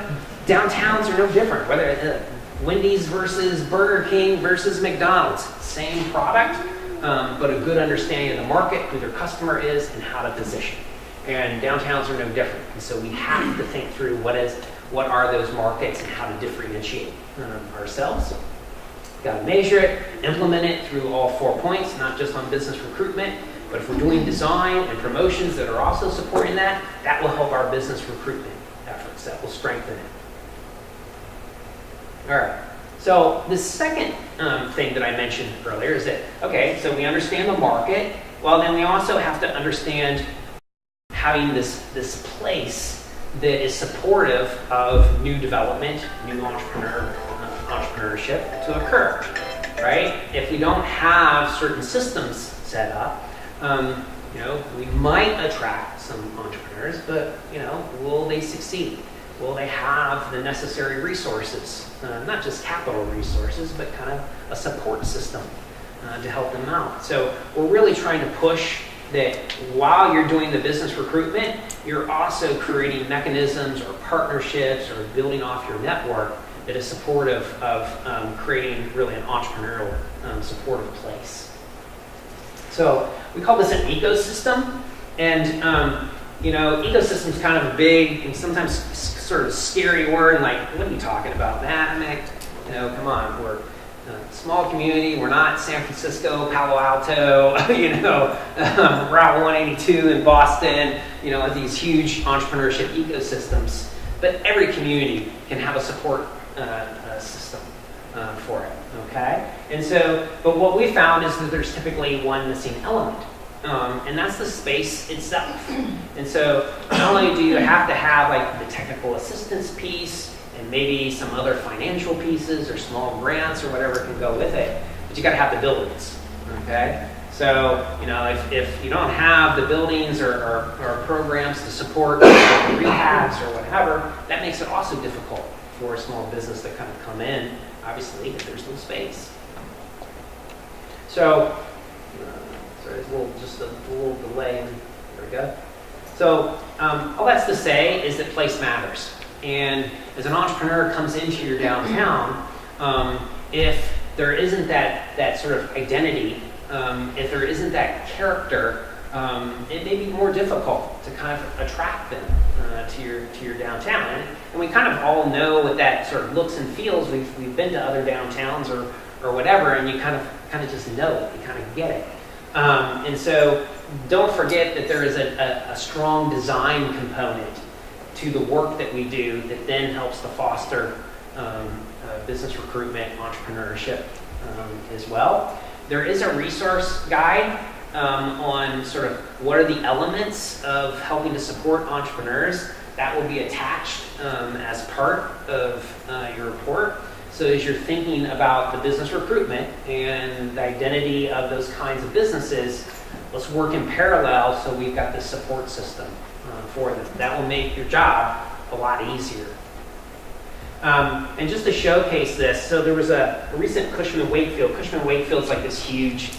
[SPEAKER 3] downtowns are no different. Whether Wendy's versus Burger King versus McDonald's, same product, but a good understanding of the market, who their customer is, and how to position. And downtowns are no different. And so we have to think through what are those markets and how to differentiate ourselves. Got to measure it, implement it through all 4 points, not just on business recruitment, but if we're doing design and promotions that are also supporting that, that will help our business recruitment efforts. That will strengthen it. All right. So the second thing that I mentioned earlier is that, okay, so we understand the market. Well, then we also have to understand having this place that is supportive of new development, new entrepreneurship to occur, right? If we don't have certain systems set up, we might attract some entrepreneurs, but, will they succeed? Will they have the necessary resources, not just capital resources, but kind of a support system to help them out? So we're really trying to push that while you're doing the business recruitment, you're also creating mechanisms or partnerships or building off your network that is supportive of creating really an entrepreneurial supportive place. So we call this an ecosystem, and ecosystem is kind of a big and sometimes sort of scary word, and like, what are you talking about, Matt? Come on, we're a small community, we're not San Francisco, Palo Alto, Route 182 in Boston, these huge entrepreneurship ecosystems. But every community can have a support system for it, okay? And so, but what we found is that there's typically one missing element. And that's the space itself. And so not only do you have to have like the technical assistance piece and maybe some other financial pieces or small grants or whatever can go with it, but you got to have the buildings, okay? So, if you don't have the buildings or programs to support rehabs or whatever, that makes it also difficult for a small business to kind of come in, obviously, if there's no space. So, there's just a little delay. There we go. So all that's to say is that place matters. And as an entrepreneur comes into your downtown, if there isn't that sort of identity, if there isn't that character it may be more difficult to kind of attract them to your downtown. And we kind of all know what that sort of looks and feels. We've been to other downtowns or whatever, and you kind of just know it. You kind of get it. And so don't forget that there is a strong design component to the work that we do that then helps to foster business recruitment, entrepreneurship as well. There is a resource guide on sort of what are the elements of helping to support entrepreneurs. That will be attached as part of your report. So as you're thinking about the business recruitment and the identity of those kinds of businesses, let's work in parallel so we've got this support system for them. That will make your job a lot easier. And just to showcase this, so there was a recent Cushman & Wakefield. Cushman & Wakefield's like this huge,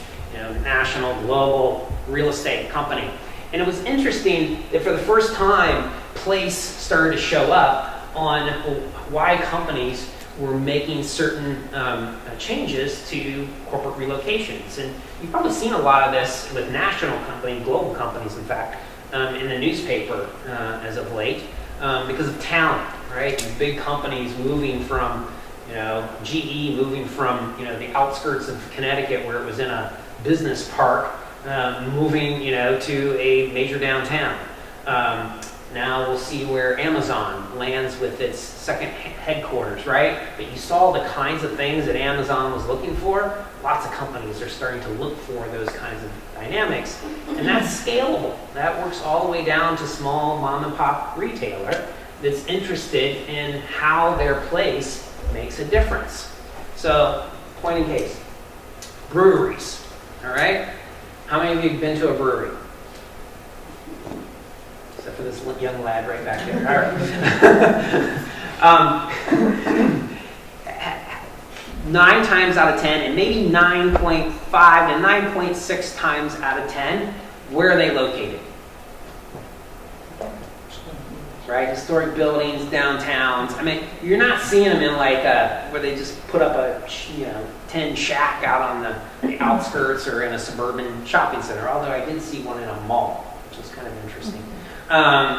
[SPEAKER 3] national, global real estate company. And it was interesting that for the first time, place started to show up on why companies were making certain changes to corporate relocations. And you've probably seen a lot of this with national companies, global companies, in fact, in the newspaper as of late, because of talent, right? These big companies moving from, GE moving from, the outskirts of Connecticut where it was in a business park, moving, to a major downtown. Now we'll see where Amazon lands with its second headquarters, right? But you saw the kinds of things that Amazon was looking for. Lots of companies are starting to look for those kinds of dynamics. And that's scalable. That works all the way down to small mom and pop retailer that's interested in how their place makes a difference. So, point in case, breweries, all right? How many of you have been to a brewery? Except for this young lad right back there. All right. 9 times out of 10, and maybe 9.5 to 9.6 times out of 10, where are they located? Right, historic buildings, downtowns. I mean, you're not seeing them in like where they just put up a tin shack out on the outskirts or in a suburban shopping center. Although I did see one in a mall, which was kind of interesting.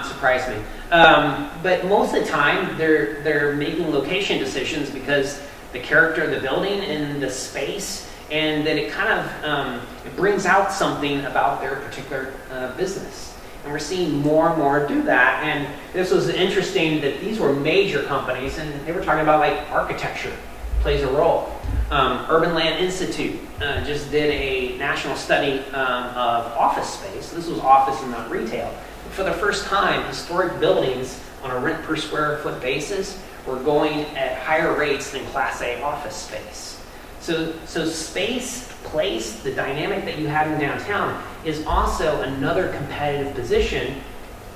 [SPEAKER 3] Surprised me. But most of the time, they're making location decisions because the character of the building and the space, and that it kind of it brings out something about their particular business. And we're seeing more and more do that. And this was interesting that these were major companies, and they were talking about like architecture plays a role. Urban Land Institute just did a national study of office space. This was office and not retail. For the first time, historic buildings on a rent per square foot basis were going at higher rates than Class A office space. So space, place, the dynamic that you have in downtown is also another competitive position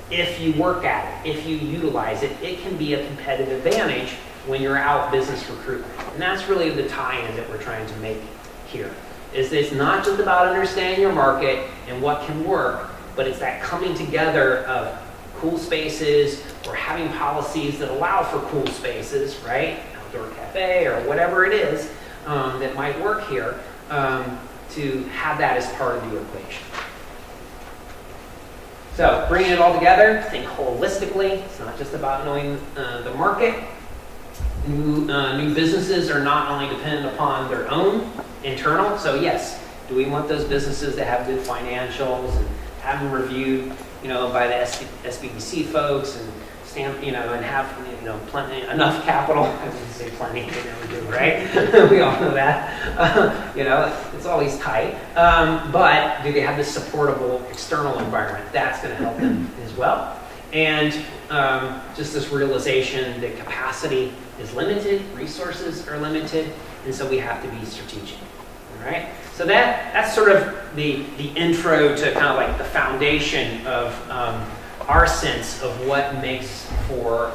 [SPEAKER 3] if you work at it, if you utilize it. It can be a competitive advantage when you're out business recruitment. And that's really the tie-in that we're trying to make here. Is it's not just about understanding your market and what can work, but it's that coming together of cool spaces or having policies that allow for cool spaces, right? Outdoor cafe or whatever it is that might work here, to have that as part of the equation. So bringing it all together, think holistically. It's not just about knowing the market. New businesses are not only dependent upon their own internal. So yes, do we want those businesses that have good financials and have them reviewed, by the SBDC folks and stamp, and have plenty enough capital. I wouldn't say plenty, they never do, right? We all know that. It's always tight. But do they have this supportable external environment? That's going to help them as well. And just this realization that capacity is limited, resources are limited, and so we have to be strategic. All right. So that's sort of the intro to kind of like the foundation of our sense of what makes for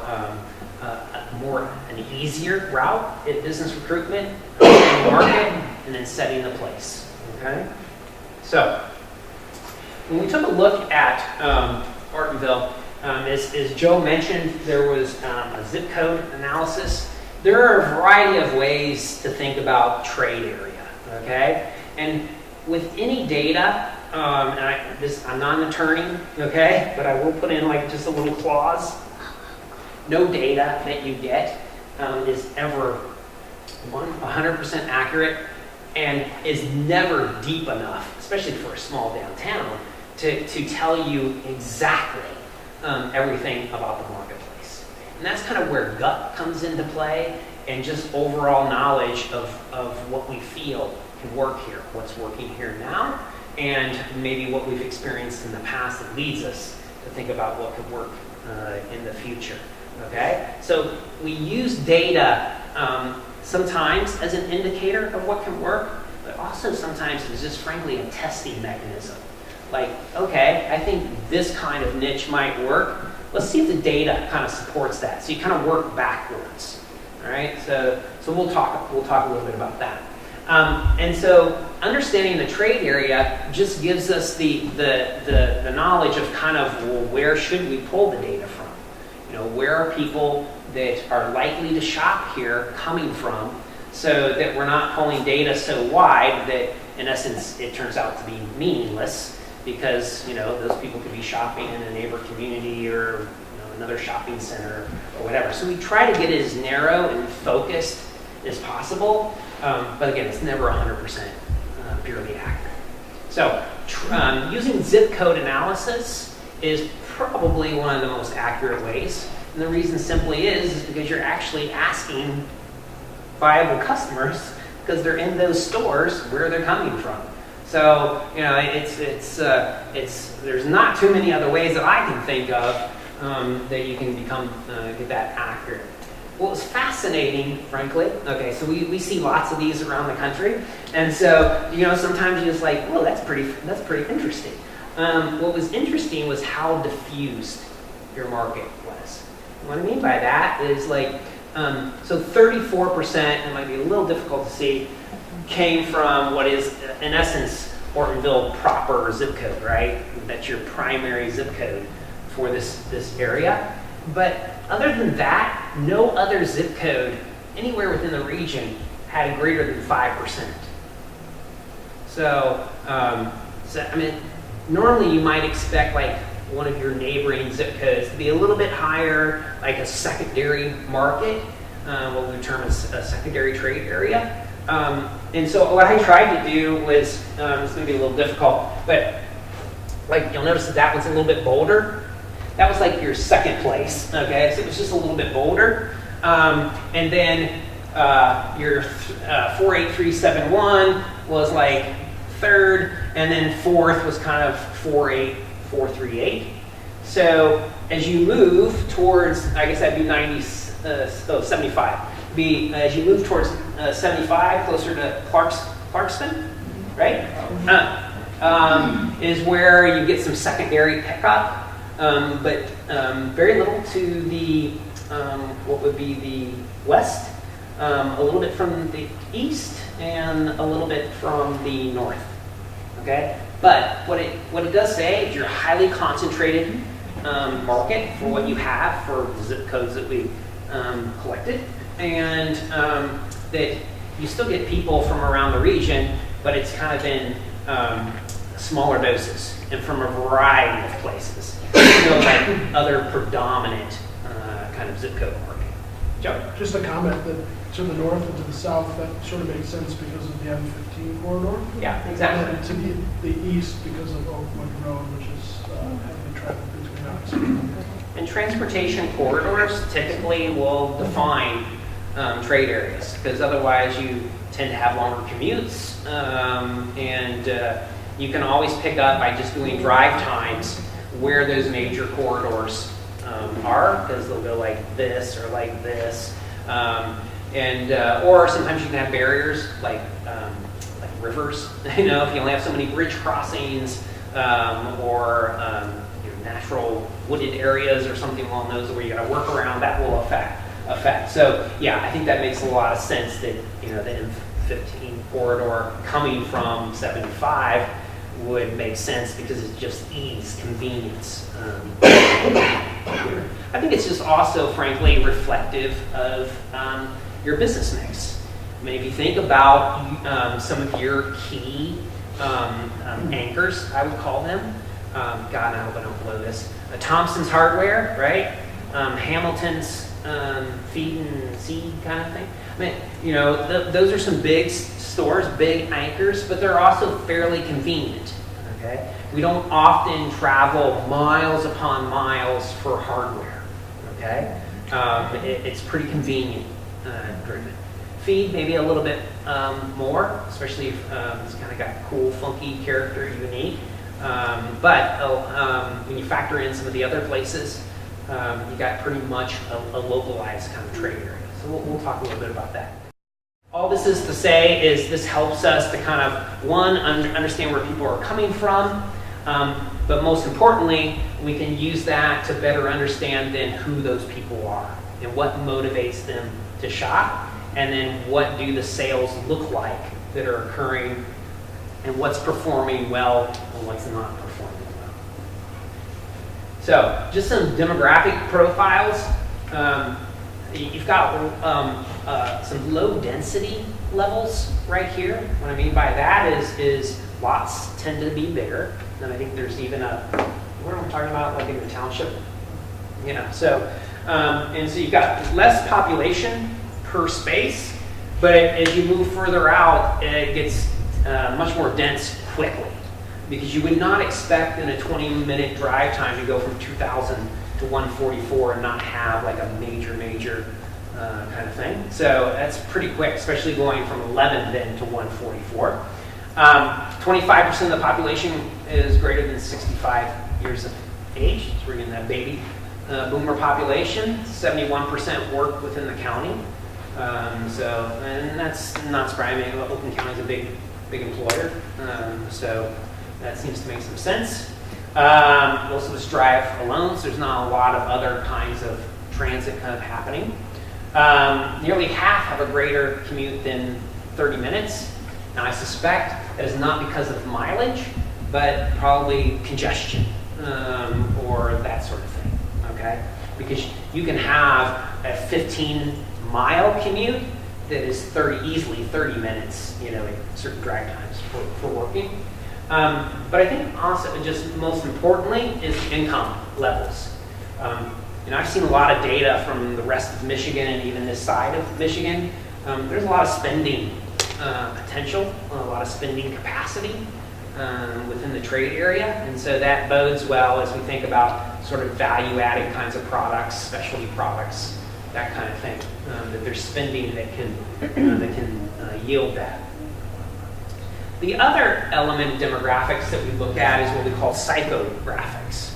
[SPEAKER 3] an easier route at business recruitment, understanding the market, and then setting the place. Okay. So when we took a look at Ortonville, as Joe mentioned, there was a zip code analysis. There are a variety of ways to think about trade area. Okay. And with any data, and I'm not an attorney, okay, but I will put in like just a little clause. No data that you get is ever 100% accurate and is never deep enough, especially for a small downtown, to tell you exactly everything about the marketplace. And that's kind of where gut comes into play, and just overall knowledge of what we feel can work here, what's working here now, and maybe what we've experienced in the past that leads us to think about what could work in the future. Okay? So we use data sometimes as an indicator of what can work, but also sometimes it's just frankly a testing mechanism. Like, okay, I think this kind of niche might work. Let's see if the data kind of supports that. So you kind of work backwards. All right, so we'll talk a little bit about that. And so understanding the trade area just gives us the knowledge of kind of, well, where should we pull the data from? You know, where are people that are likely to shop here coming from, so that we're not pulling data so wide that in essence it turns out to be meaningless, because you know those people could be shopping in a neighbor community or another shopping center or whatever. So we try to get it as narrow and focused as possible, but again, it's never 100% purely accurate. So using zip code analysis is probably one of the most accurate ways. And the reason simply is because you're actually asking viable customers, because they're in those stores, where they're coming from. So you know, there's not too many other ways that I can think of that you can get that accurate. What was fascinating, frankly, okay, so we see lots of these around the country, and so you know sometimes you're just like, well, that's pretty interesting. What was interesting was how diffused your market was. What I mean by that is like, so 34%, it might be a little difficult to see, came from what is in essence Ortonville proper zip code, right? That's your primary zip code for this area. But other than that, no other zip code anywhere within the region had a greater than 5%. So I mean, normally you might expect like one of your neighboring zip codes to be a little bit higher, like a secondary market, what we term as a secondary trade area. And so what I tried to do was, it's going to be a little difficult, but like you'll notice that one's a little bit bolder. That was like your second place, okay? So it was just a little bit bolder. And then your 48371 was like third, and then fourth was kind of 48438. So as you move towards, I guess that'd be 75. As you move towards 75, closer to Clarkston, right? Is where you get some secondary pickup. But very little to the, what would be the west, a little bit from the east, and a little bit from the north, okay? But what it does say is you're a highly concentrated market for what you have for the zip codes that we collected, and that you still get people from around the region, but it's kind of in smaller doses and from a variety of places. Like other predominant kind of zip code market. Joe?
[SPEAKER 2] Just a comment that to the north and to the south, that sort of makes sense because of the M15 corridor.
[SPEAKER 3] Yeah, exactly.
[SPEAKER 2] And to the east because of Oakwood Road, which is heavily traveled between us.
[SPEAKER 3] And transportation corridors typically will define trade areas, because otherwise you tend to have longer commutes, and you can always pick up by just doing drive times where those major corridors are, because they'll go like this or like this, or sometimes you can have barriers like rivers. You know, if you only have so many bridge crossings, or natural wooded areas or something along those where you got to work around, that will affect. So yeah, I think that makes a lot of sense that the M15 corridor coming from 75 would make sense because it's just ease, convenience. I think it's just also, frankly, reflective of your business mix. I mean, if you think about some of your key anchors, I would call them. God, I hope I don't blow this. Thompson's Hardware, right? Hamilton's Feed and Seed kind of thing. I mean, you know, those are some big stores, big anchors, but they're also fairly convenient. Okay, we don't often travel miles upon miles for hardware. Okay, it's pretty convenient driven. Feed maybe a little bit more, especially if it's kind of got cool, funky character, unique. But when you factor in some of the other places, you got pretty much a localized kind of trade area. So we'll talk a little bit about that. All this is to say is this helps us to kind of, one, understand where people are coming from, but most importantly, we can use that to better understand then who those people are and what motivates them to shop, and then what do the sales look like that are occurring, and what's performing well and what's not performing well. So just some demographic profiles. You've got some low density levels right here. What I mean by that is lots tend to be bigger. And I think there's even what am I talking about, like in the township? You know, so, and so you've got less population per space, but as you move further out, it gets much more dense quickly, because you would not expect in a 20-minute drive time to go from 2,000 to 144 and not have like a major kind of thing. So that's pretty quick, especially going from 11 then to 144. 25% of the population is greater than 65 years of age. So we're getting that baby boomer population. 71% work within the county. And that's not surprising. Oakland County is a big employer. So that seems to make some sense. Most of us drive alone, so there's not a lot of other kinds of transit kind of happening. Nearly half have a greater commute than 30 minutes. Now I suspect that is not because of mileage, but probably congestion or that sort of thing, okay? Because you can have a 15-mile commute that is easily 30 minutes, you know, at certain drive times for working. But I think also, just most importantly, is income levels. You know, I've seen a lot of data from the rest of Michigan and even this side of Michigan. There's a lot of spending potential, a lot of spending capacity within the trade area, and so that bodes well as we think about sort of value-added kinds of products, specialty products, that kind of thing. That there's spending that can yield that. The other element of demographics that we look at is what we call psychographics.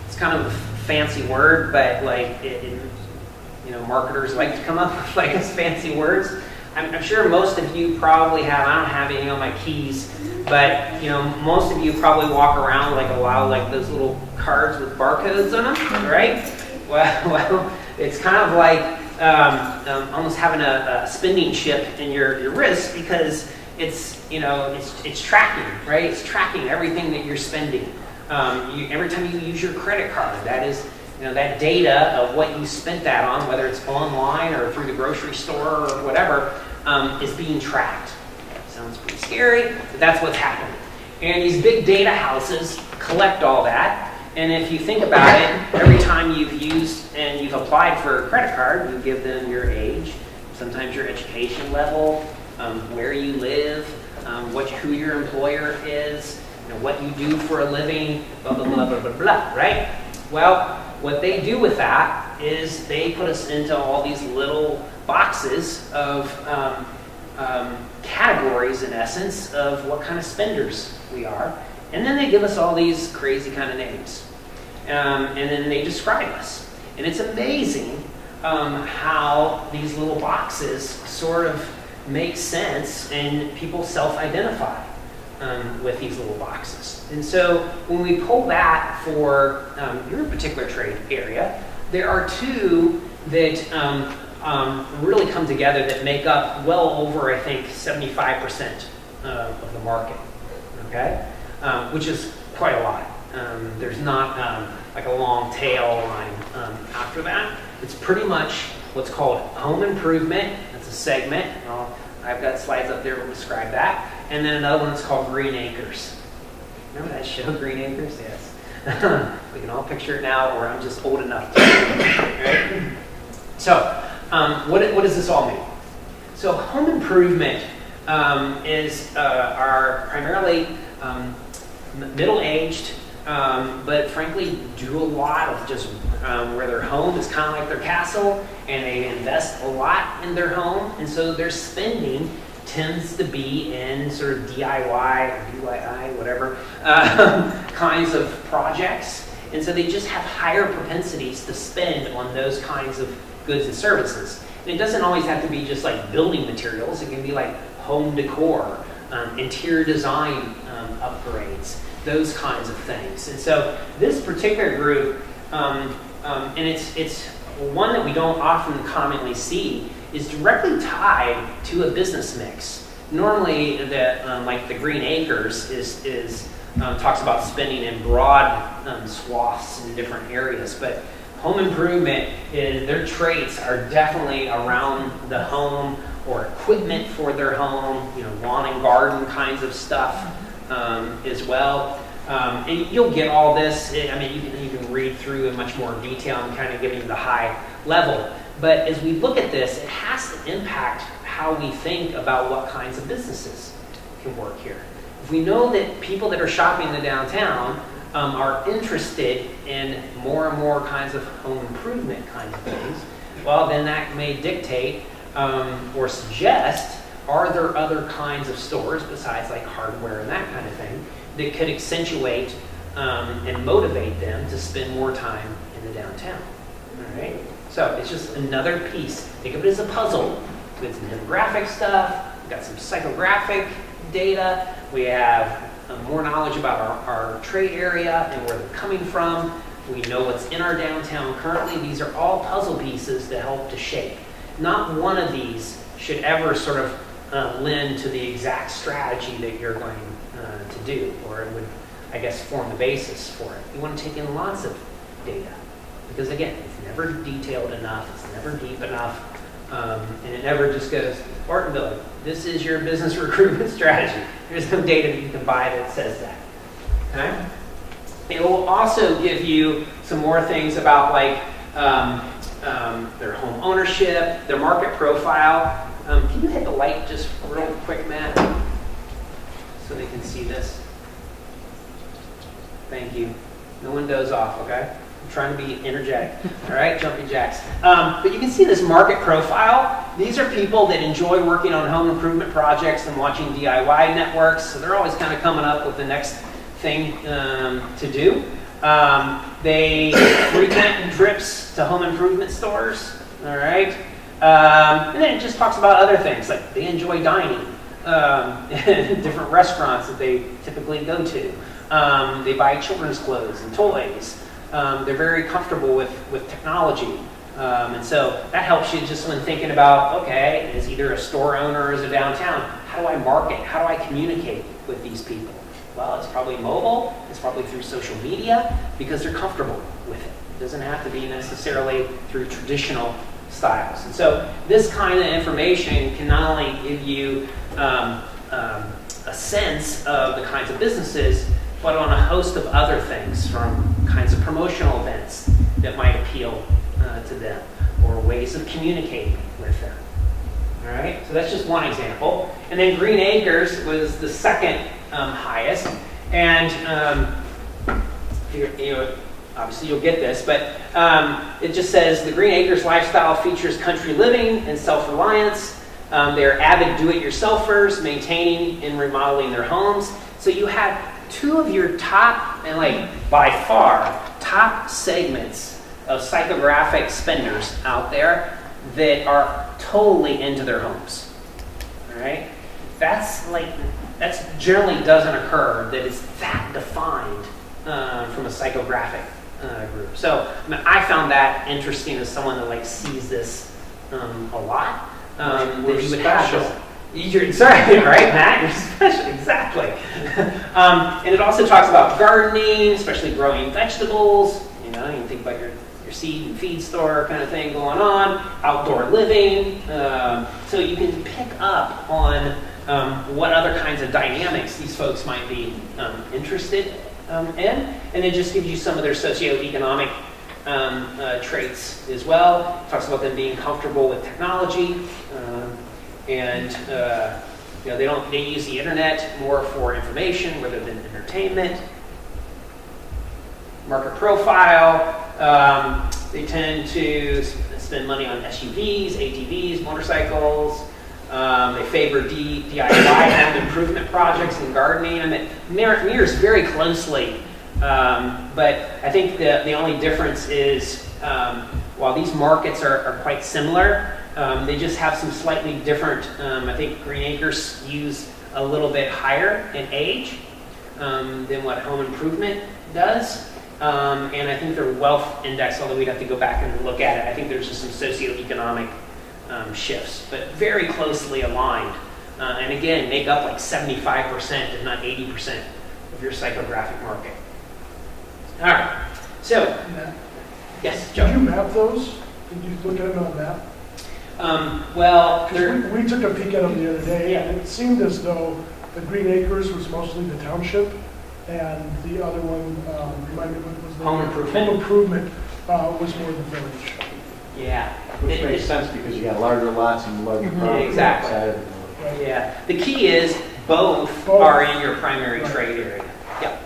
[SPEAKER 3] It's kind of a fancy word, but like you know, marketers like to come up with like those fancy words. I'm sure most of you probably have. I don't have any on my keys, but you know, most of you probably walk around like a lot of like those little cards with barcodes on them, right? Well, it's kind of like almost having a spending chip in your wrist, because it's, you know, it's tracking, right? It's tracking everything that you're spending. Every time you use your credit card, that is, you know, that data of what you spent that on, whether it's online or through the grocery store or whatever, is being tracked. Sounds pretty scary, but that's what's happening. And these big data houses collect all that. And if you think about it, every time you've used and you've applied for a credit card, you give them your age, sometimes your education level, where you live, who your employer is, you know, what you do for a living, blah, blah, blah, blah, blah, blah, right? Well, what they do with that is they put us into all these little boxes of categories, in essence, of what kind of spenders we are. And then they give us all these crazy kind of names. And then they describe us. And it's amazing how these little boxes sort of make sense and people self-identify with these little boxes. And so when we pull that for your particular trade area, there are two that really come together that make up well over, I think, 75% of the market, okay? Which is quite a lot. There's not like a long tail line after that. It's pretty much what's called home improvement. That's a segment. I've got slides up there that will describe that. And then another one that's called Green Acres. Remember that show, Green Acres? Yes. We can all picture it now, or I'm just old enough to. Right? So, what does this all mean? So, home improvement is are primarily middle-aged, but frankly do a lot of just where their home is kind of like their castle, and they invest a lot in their home, and so their spending tends to be in sort of DIY or DIY, whatever, kinds of projects, and so they just have higher propensities to spend on those kinds of goods and services. And it doesn't always have to be just like building materials. It can be like home decor, interior design upgrades, those kinds of things. And so this particular group, and it's one that we don't often commonly see, is directly tied to a business mix. Normally, like the Green Acres is talks about spending in broad swaths in different areas, but home improvement their traits are definitely around the home or equipment for their home, lawn and garden kinds of stuff as well. And you'll get all this. I mean, you can read through in much more detail. I'm kind of giving you the high level. But as we look at this, it has to impact how we think about what kinds of businesses can work here. If we know that people that are shopping in the downtown are interested in more and more kinds of home improvement kinds of things, well, then that may dictate or suggest, are there other kinds of stores besides like hardware and that kind of thing that could accentuate and motivate them to spend more time in the downtown? All right. So it's just another piece. Think of it as a puzzle. We have some demographic stuff. We've got some psychographic data. We have more knowledge about our trade area and where they're coming from. We know what's in our downtown currently. These are all puzzle pieces that help to shape. Not one of these should ever sort of lend to the exact strategy that you're going to do, or it would, I guess, form the basis for it. You want to take in lots of data. Because again, it's never detailed enough, it's never deep enough, and it never just goes, Ortonville, this is your business recruitment strategy. There's no data that you can buy that says that. Okay? It will also give you some more things about like their home ownership, their market profile. Can you hit the light just real quick, Matt, so they can see this? Thank you. No one doze off, okay? I'm trying to be energetic. All right, jumping jacks. But you can see this market profile. These are people that enjoy working on home improvement projects and watching DIY networks. So they're always kind of coming up with the next thing to do. They frequent trips to home improvement stores. All right. And then it just talks about other things, like they enjoy dining in different restaurants that they typically go to. They buy children's clothes and toys. They're very comfortable with technology. And so that helps you just when thinking about, okay, as either a store owner or as a downtown, how do I market? How do I communicate with these people? Well, it's probably mobile. It's probably through social media because they're comfortable with it. It doesn't have to be necessarily through traditional styles. And so this kind of information can not only give you a sense of the kinds of businesses, but on a host of other things, from kinds of promotional events that might appeal to them, or ways of communicating with them. All right, so that's just one example. And then Green Acres was the second highest, and obviously you'll get this, but it just says the Green Acres lifestyle features country living and self-reliance. They're avid do-it-yourselfers, maintaining and remodeling their homes. So you have two of your top, and like by far, top segments of psychographic spenders out there that are totally into their homes. All right? That generally doesn't occur, that it's that defined from a psychographic group. So I found that interesting as someone that like sees this a lot.
[SPEAKER 1] We're special.
[SPEAKER 3] You're sorry, right, Matt? You're special, exactly. And it also talks about gardening, especially growing vegetables. You can think about your your seed and feed store kind of thing going on, outdoor living. So you can pick up on what other kinds of dynamics these folks might be interested in, and it just gives you some of their socioeconomic traits as well. It talks about them being comfortable with technology, and they use the internet more for information rather than entertainment. Market profile. They tend to spend money on SUVs, ATVs, motorcycles. They favor DIY home improvement projects and gardening. I mean, mirrors very closely, but I think the only difference is while these markets are quite similar, they just have some slightly different. I think Green Acres use a little bit higher in age than what home improvement does. And I think their wealth index, although we'd have to go back and look at it, I think there's just some socioeconomic shifts, but very closely aligned. And again, make up like 75%, if not 80% of your psychographic market. All right, so, yes, Joe.
[SPEAKER 2] Did you map those? Did you look at them on a map?
[SPEAKER 3] Well,
[SPEAKER 2] we took a peek at them the other day,
[SPEAKER 3] Yeah.
[SPEAKER 2] and it seemed as though the Green Acres was mostly the township, and the other one, remind me what was the
[SPEAKER 3] Home improvement.
[SPEAKER 2] Home improvement was more the village.
[SPEAKER 3] Yeah.
[SPEAKER 4] Which makes sense because you got larger lots and larger
[SPEAKER 2] Mhm.
[SPEAKER 4] property
[SPEAKER 3] Exactly.
[SPEAKER 4] outside of them.
[SPEAKER 2] Right.
[SPEAKER 3] Yeah. The key is both are in your primary trade area. Yep.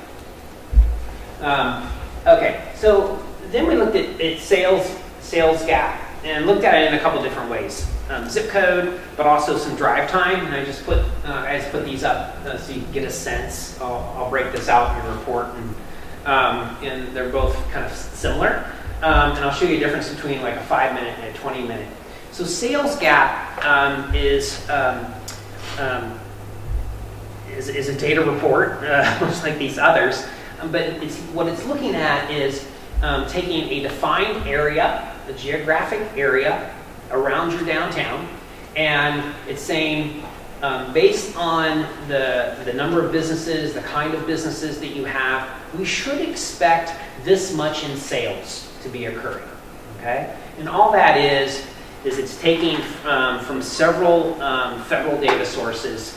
[SPEAKER 3] Okay. So then we looked at sales gap and looked at it in a couple different ways. Zip code, but also some drive time. And I just put these up so you can get a sense. I'll break this out in your report, and they're both kind of similar. And I'll show you a difference between like a 5-minute and a 20-minute. So sales gap is a data report, much like these others. But what it's looking at is taking a defined area, a geographic area around your downtown, and it's saying based on the number of businesses, the kind of businesses that you have, we should expect this much in sales to be occurring, okay? And all that is it's taking from several federal data sources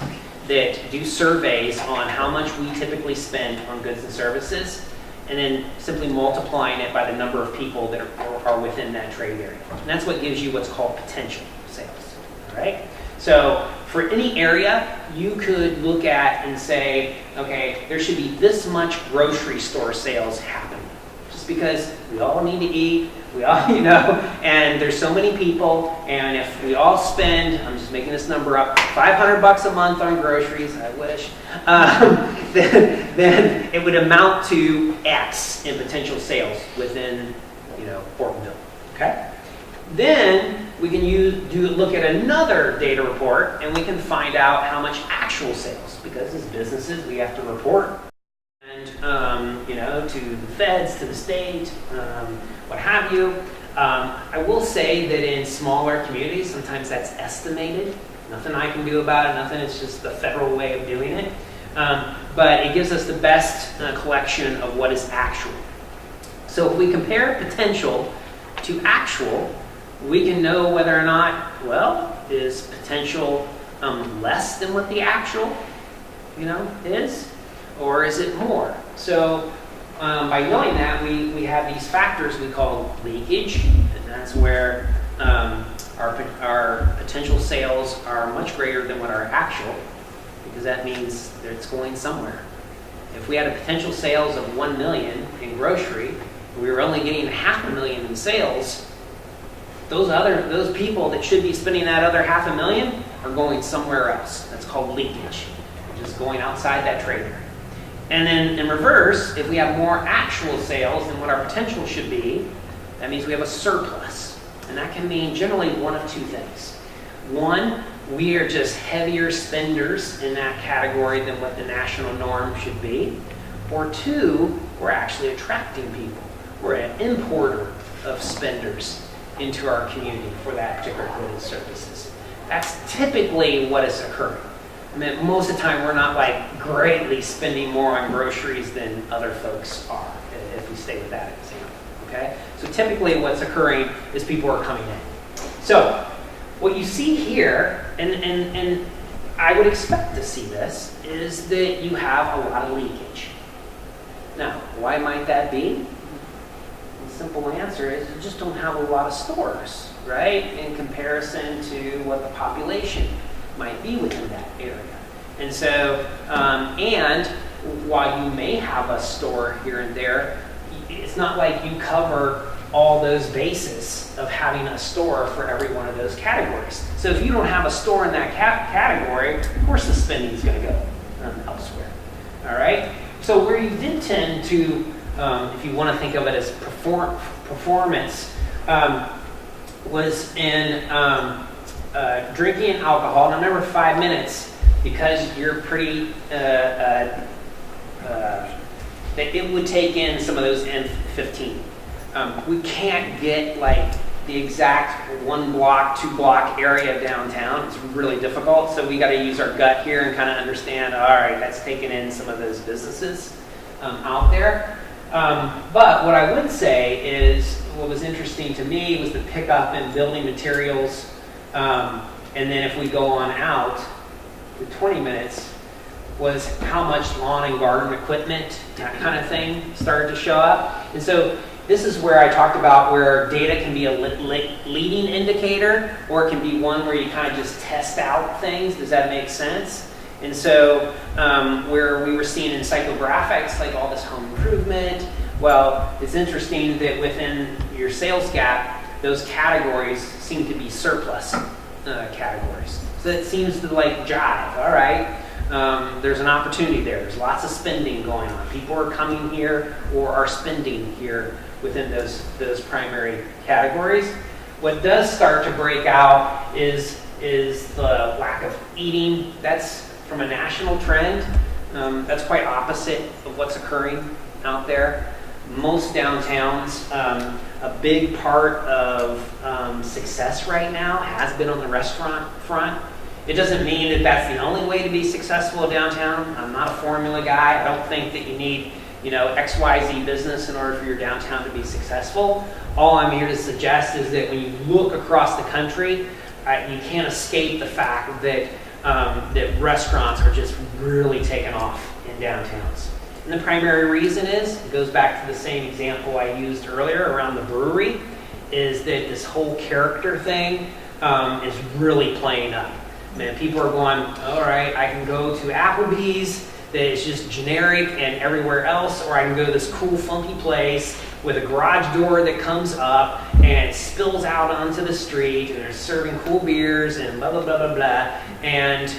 [SPEAKER 3] that do surveys on how much we typically spend on goods and services, and then simply multiplying it by the number of people that are within that trade area. And that's what gives you what's called potential sales, all right? So for any area, you could look at and say, okay, there should be this much grocery store sales happening. Just because we all need to eat, we all, and there's so many people, and if we all spend, I'm just making this number up, $500 a month on groceries, I wish, then it would amount to X in potential sales within, Portville, okay? Then we can look at another data report, and we can find out how much actual sales, because as businesses, we have to report. And, to the feds, to the state, what have you. I will say that in smaller communities, sometimes that's estimated. Nothing I can do about it, nothing, it's just the federal way of doing it. But it gives us the best collection of what is actual. So if we compare potential to actual, we can know whether or not, is potential less than what the actual, is? Or is it more? So by knowing that, we have these factors we call leakage, and that's where our potential sales are much greater than what our actual, because that means that it's going somewhere. If we had a potential sales of 1 million in grocery, we were only getting $500,000 in sales, those people that should be spending that other $500,000 are going somewhere else. That's called leakage, which is going outside that trade area. And then in reverse, if we have more actual sales than what our potential should be, that means we have a surplus. And that can mean generally one of two things. One, we are just heavier spenders in that category than what the national norm should be. Or two, we're actually attracting people. We're an importer of spenders into our community for that particular good and services. That's typically what is occurring. I mean, most of the time we're not like greatly spending more on groceries than other folks are, if we stay with that example. Okay, so typically what's occurring is people are coming in. So what you see here, and I would expect to see this, is that you have a lot of leakage. Now, why might that be? The simple answer is you just don't have a lot of stores, right, in comparison to what the population might be within that area. And so, and while you may have a store here and there, it's not like you cover all those bases of having a store for every one of those categories. So if you don't have a store in that category, of course the spending is going to go elsewhere. All right? So where you did tend to, if you want to think of it as performance, was in drinking and alcohol. Now remember 5 minutes, because you're pretty, it would take in some of those in 15. We can't get like the exact 1 block, 2 block area downtown. It's really difficult. So we got to use our gut here and kind of understand, all right, that's taking in some of those businesses out there. But what I would say is what was interesting to me was the pickup in building materials. And then if we go on out for 20 minutes, was how much lawn and garden equipment, that kind of thing, started to show up. And so this is where I talked about where data can be a leading indicator, or it can be one where you kind of just test out things. Does that make sense? And so where we were seeing in psychographics, like all this home improvement, well, it's interesting that within your sales gap, those categories seem to be surplus categories. So it seems to like jive. All right. There's an opportunity there. There's lots of spending going on. People are coming here or are spending here within those primary categories. What does start to break out is the lack of eating. That's from a national trend. That's quite opposite of what's occurring out there. Most downtowns, a big part of success right now has been on the restaurant front. It doesn't mean that that's the only way to be successful downtown. I'm not a formula guy. I don't think that you need, XYZ business in order for your downtown to be successful. All I'm here to suggest is that when you look across the country, you can't escape the fact that that restaurants are just really taking off in downtowns. And the primary reason is, it goes back to the same example I used earlier around the brewery, is that this whole character thing is really playing up. Man, people are going, all right, I can go to Applebee's that is just generic and everywhere else, or I can go to this cool, funky place with a garage door that comes up and it spills out onto the street and they're serving cool beers and blah, blah, blah, blah, blah. And,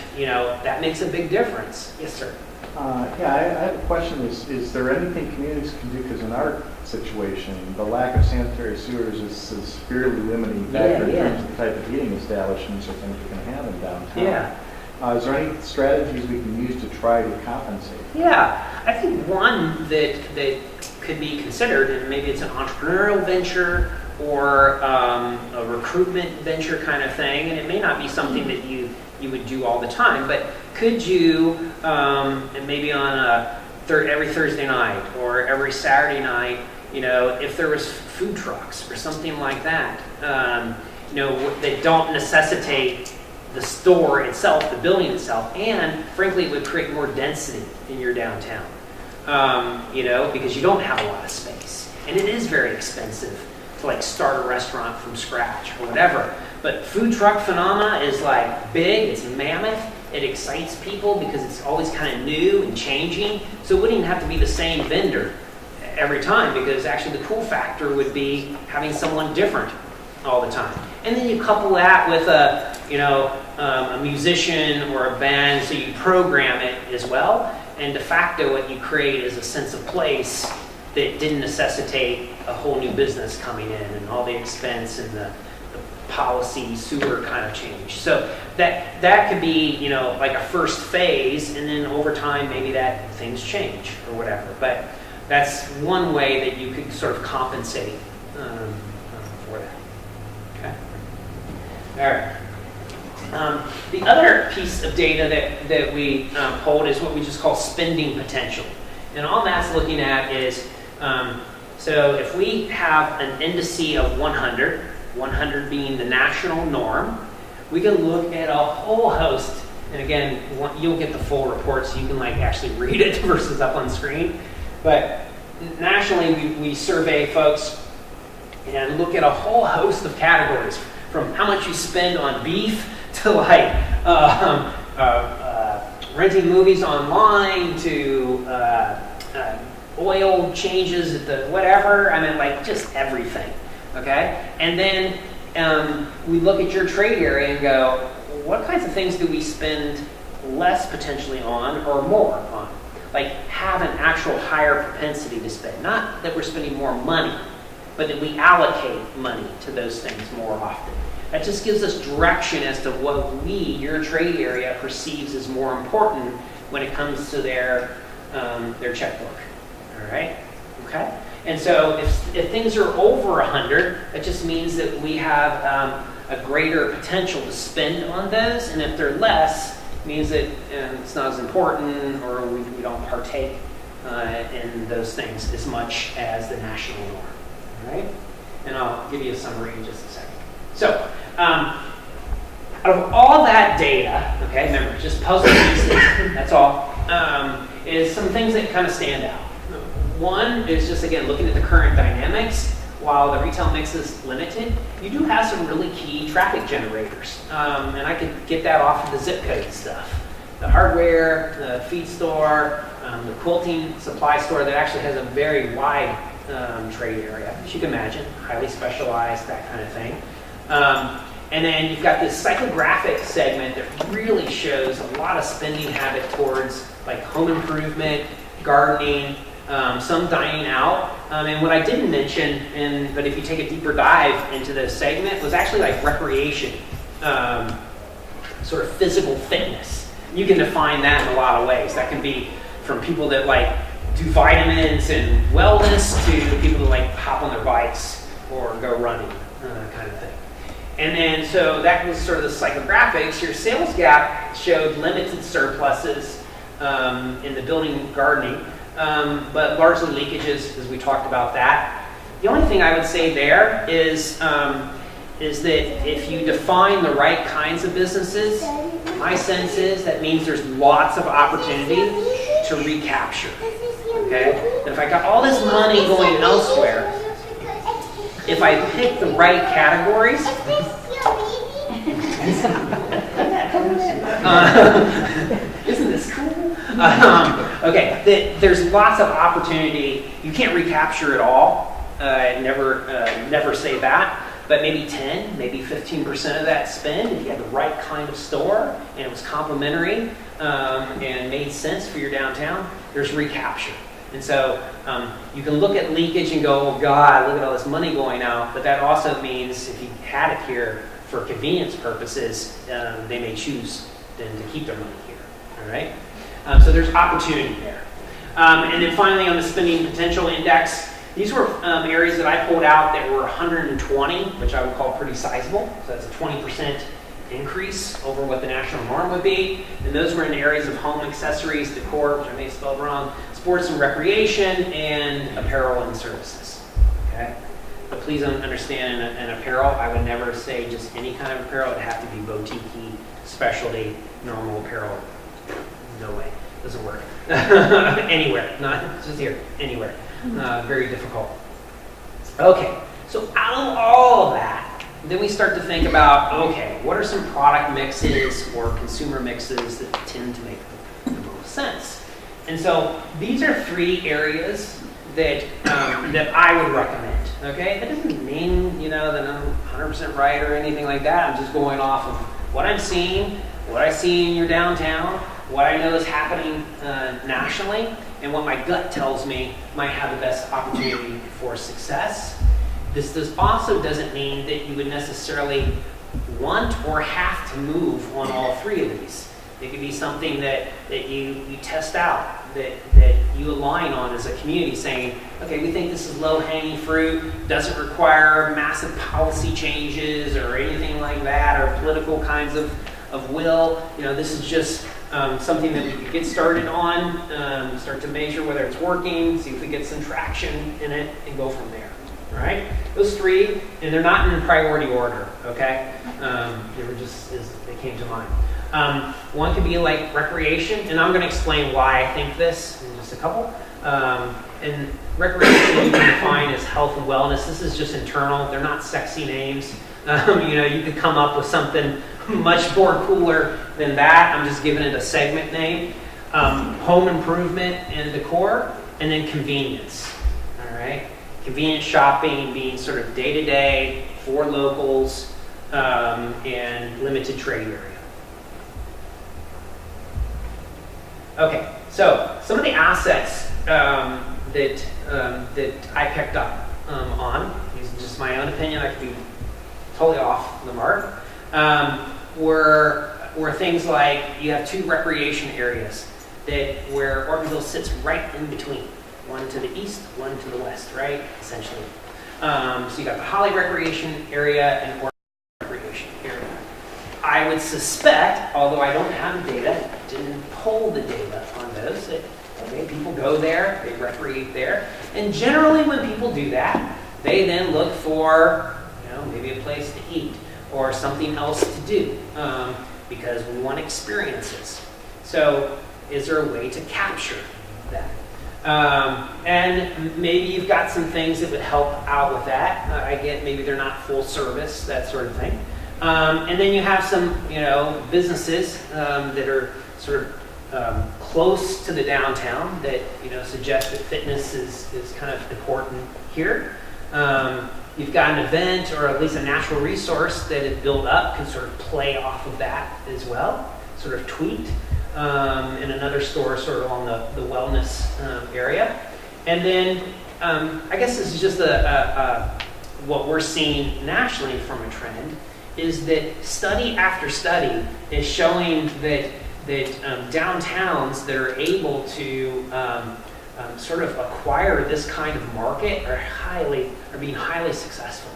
[SPEAKER 3] that makes a big difference. Yes, sir.
[SPEAKER 4] I have a question. Is there anything communities can do? Because in our situation, the lack of sanitary sewers is severely limiting factor in terms of the type of heating establishments or things we can have in downtown.
[SPEAKER 3] Yeah.
[SPEAKER 4] Is there any strategies we can use to try to compensate?
[SPEAKER 3] Yeah, I think one that could be considered, and maybe it's an entrepreneurial venture or a recruitment venture kind of thing, and it may not be something that you would do all the time, but could you, and maybe on every Thursday night or every Saturday night, if there was food trucks or something like that, that don't necessitate the store itself, the building itself, and frankly, it would create more density in your downtown, because you don't have a lot of space, and it is very expensive to start a restaurant from scratch or whatever. But food truck phenomena is big, it's mammoth, it excites people because it's always kind of new and changing. So it wouldn't even have to be the same vendor every time, because actually the cool factor would be having someone different all the time. And then you couple that with a musician or a band, so you program it as well. And de facto what you create is a sense of place that didn't necessitate a whole new business coming in and all the expense and the policy sewer kind of change. So that could be a first phase, and then over time maybe that things change or whatever. But that's one way that you could sort of compensate for that. Okay. All right. The other piece of data that we hold is what we just call spending potential, and all that's looking at is So if we have an indice of 100, 100 being the national norm, we can look at a whole host. And again, you'll get the full report so you can like actually read it versus up on screen. But nationally, we survey folks and look at a whole host of categories, from how much you spend on beef to like renting movies online to oil changes at the whatever. I mean, like just everything. Okay, and then we look at your trade area and go, what kinds of things do we spend less potentially on or more on? Like have an actual higher propensity to spend. Not that we're spending more money, but that we allocate money to those things more often. That just gives us direction as to what your trade area, perceives as more important when it comes to their checkbook. All right? Okay? And so if things are over 100, that just means that we have a greater potential to spend on those, and if they're less, it means that it's not as important, or we don't partake in those things as much as the national norm. All right? And I'll give you a summary in just a second. So, out of all that data, okay, remember, just puzzle pieces, that's all, is some things that kind of stand out. One is just, again, looking at the current dynamics. While the retail mix is limited, you do have some really key traffic generators. And I could get that off of the zip code stuff. The hardware, the feed store, the quilting supply store that actually has a very wide trade area, as you can imagine, highly specialized, that kind of thing. And then you've got this psychographic segment that really shows a lot of spending habit towards like home improvement, gardening, some dining out. And what I didn't mention, but if you take a deeper dive into this segment, was actually like recreation, sort of physical fitness. You can define that in a lot of ways. That can be from people that like do vitamins and wellness to people that like hop on their bikes or go running, kind of thing. And then, so that was sort of the psychographics. Your sales gap showed limited surpluses in the building and gardening, but largely leakages, as we talked about that. The only thing I would say there is that if you define the right kinds of businesses, my sense is that means there's lots of opportunity to recapture. Okay? And if I got all this money going elsewhere, if I pick the right categories, isn't this cool? Okay, there's lots of opportunity. You can't recapture it all. Never say that. But maybe 10, maybe 15% of that spend, if you had the right kind of store and it was complementary and made sense for your downtown, there's recapture. And so you can look at leakage and go, oh God, look at all this money going out. But that also means if you had it here for convenience purposes, they may choose then to keep their money here. All right? So there's opportunity there. And then finally on the spending potential index, these were areas that I pulled out that were 120, which I would call pretty sizable. So that's a 20% increase over what the national norm would be. And those were in areas of home accessories, decor, which I may have spelled wrong, sports and recreation, and apparel and services. Okay? But please understand, in apparel, I would never say just any kind of apparel. It would have to be boutique-y, specialty, normal apparel. No way. Doesn't work. Anywhere. Not just here. Anywhere. Very difficult. Okay. So out of all of that, then we start to think about, okay, what are some product mixes or consumer mixes that tend to make the most sense? And so these are 3 areas that that I would recommend. Okay, that doesn't mean that I'm 100% right or anything like that. I'm just going off of what I'm seeing, what I see in your downtown, what I know is happening nationally, and what my gut tells me might have the best opportunity for success. This also doesn't mean that you would necessarily want or have to move on all 3 of these. It could be something that you test out, that you align on as a community, saying, okay, we think this is low-hanging fruit, doesn't require massive policy changes or anything like that, or political kinds of will. This is just something that we could get started on, start to measure whether it's working, see if we get some traction in it, and go from there. All right? Those three, and they're not in priority order, okay? They were just as they came to mind. One could be like recreation, and I'm going to explain why I think this in just a couple. And recreation you can define as health and wellness. This is just internal. They're not sexy names. You could come up with something much more cooler than that. I'm just giving it a segment name. Home improvement and decor, and then convenience. All right? Convenience shopping being sort of day-to-day for locals and limited trade area. Okay, so some of the assets that I picked up on, these are just my own opinion, I could be totally off the mark, were things like you have two recreation areas where Ortonville sits right in between, one to the east, one to the west, right, essentially. So you got the Holly recreation area and Ortonville recreation area. I would suspect, although I don't have the data, didn't pull the data on those, that people go there, they recreate there, and generally when people do that, they then look for maybe a place to eat or something else to do because we want experiences. So is there a way to capture that? And maybe you've got some things that would help out with that. I get maybe they're not full service, that sort of thing. And then you have some, businesses that are sort of close to the downtown that, suggest that fitness is kind of important here. You've got an event or at least a natural resource that is built up, can sort of play off of that as well, sort of tweaked. In another store sort of along the wellness area. And then I guess this is just what we're seeing nationally from a trend is that study after study is showing that downtowns that are able to sort of acquire this kind of market are being highly successful.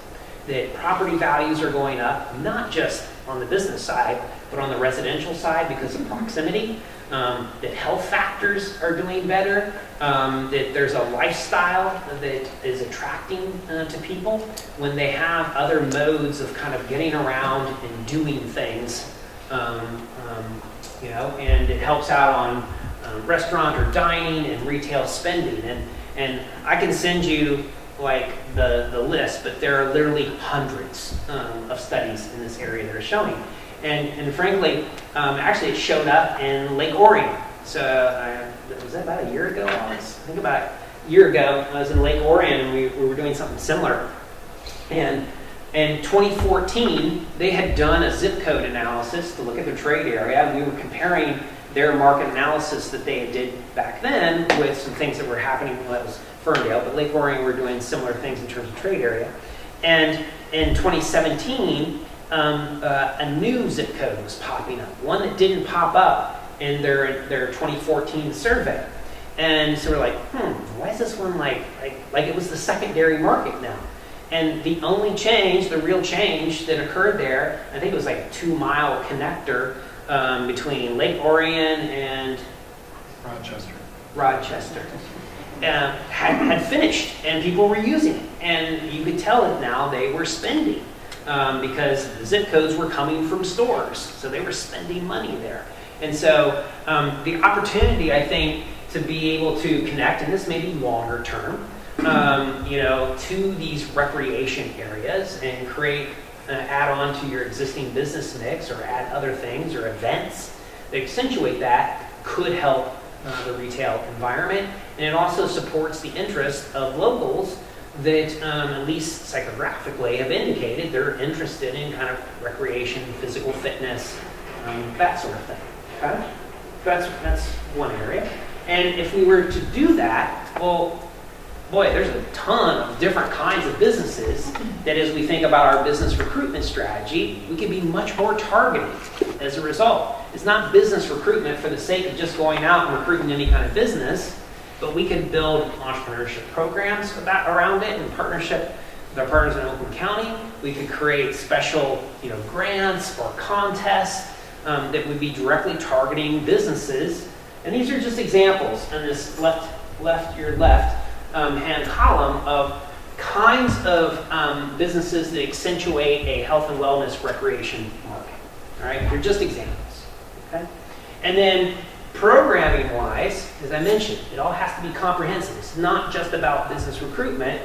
[SPEAKER 3] That property values are going up, not just on the business side, but on the residential side because of proximity. That health factors are doing better. That there's a lifestyle that is attracting to people when they have other modes of kind of getting around and doing things. And it helps out on restaurant or dining and retail spending. And I can send you like the list, but there are literally hundreds of studies in this area that are showing. And frankly, actually it showed up in Lake Orion. So was that about a year ago, Alex? I think about a year ago, I was in Lake Orion and we were doing something similar. And in 2014, they had done a zip code analysis to look at their trade area. And we were comparing their market analysis that they did back then with some things that were happening when that was Ferndale, but Lake Orion were doing similar things in terms of trade area. And in 2017, a new zip code was popping up, one that didn't pop up in their 2014 survey. And so we're like, why is this one like it was the secondary market now? And the only change, the real change that occurred there, I think it was like a 2-mile connector between Lake Orion and Rochester. Had finished and people were using it, and you could tell it now they were spending because the zip codes were coming from stores, so they were spending money there. And so the opportunity, I think, to be able to connect, and this may be longer term, to these recreation areas and create add on to your existing business mix or add other things or events that accentuate that could help the retail environment. And it also supports the interest of locals that, at least psychographically, have indicated they're interested in kind of recreation, physical fitness, that sort of thing. Okay? That's one area. And if we were to do that, well, boy, there's a ton of different kinds of businesses that as we think about our business recruitment strategy, we can be much more targeted as a result. It's not business recruitment for the sake of just going out and recruiting any kind of business, but we can build entrepreneurship programs around it in partnership with our partners in Oakland County. We could create special grants or contests that would be directly targeting businesses. And these are just examples in this your left hand column of kinds of businesses that accentuate a health and wellness recreation market. All right, they're just examples. Okay, and then programming-wise, as I mentioned, it all has to be comprehensive. It's not just about business recruitment.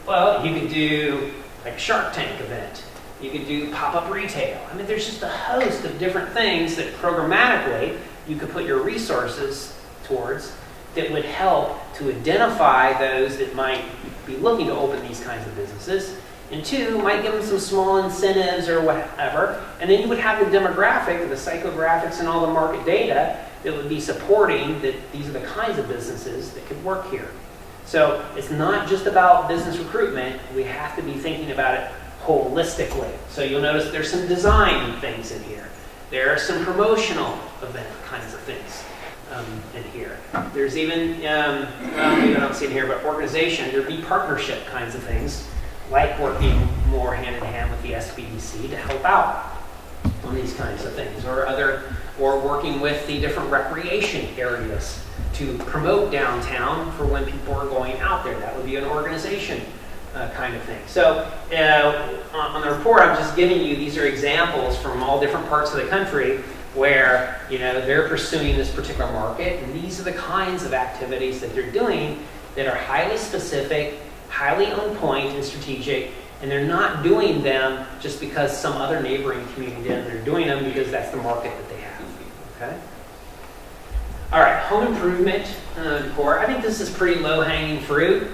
[SPEAKER 3] Well, you could do like a Shark Tank event. You could do pop-up retail. I mean, there's just a host of different things that programmatically you could put your resources towards that would help to identify those that might be looking to open these kinds of businesses. And two, might give them some small incentives or whatever. And then you would have the demographic, the psychographics, and all the market data that would be supporting that these are the kinds of businesses that could work here. So it's not just about business recruitment. We have to be thinking about it holistically. So you'll notice there's some design things in here. There are some promotional event kinds of things in here. There's even, well, maybe I don't see it here, but organization, there'd be partnership kinds of things, like working more hand in hand with the SBDC to help out on these kinds of things, or working with the different recreation areas to promote downtown for when people are going out there. That would be an organization kind of thing. So on the report, I'm just giving you, these are examples from all different parts of the country where, you know, they're pursuing this particular market, and these are the kinds of activities that they're doing that are highly specific, highly on point and strategic, and they're not doing them just because some other neighboring community did. They're doing them because that's the market that they have. Okay. All right, home improvement decor. I think this is pretty low-hanging fruit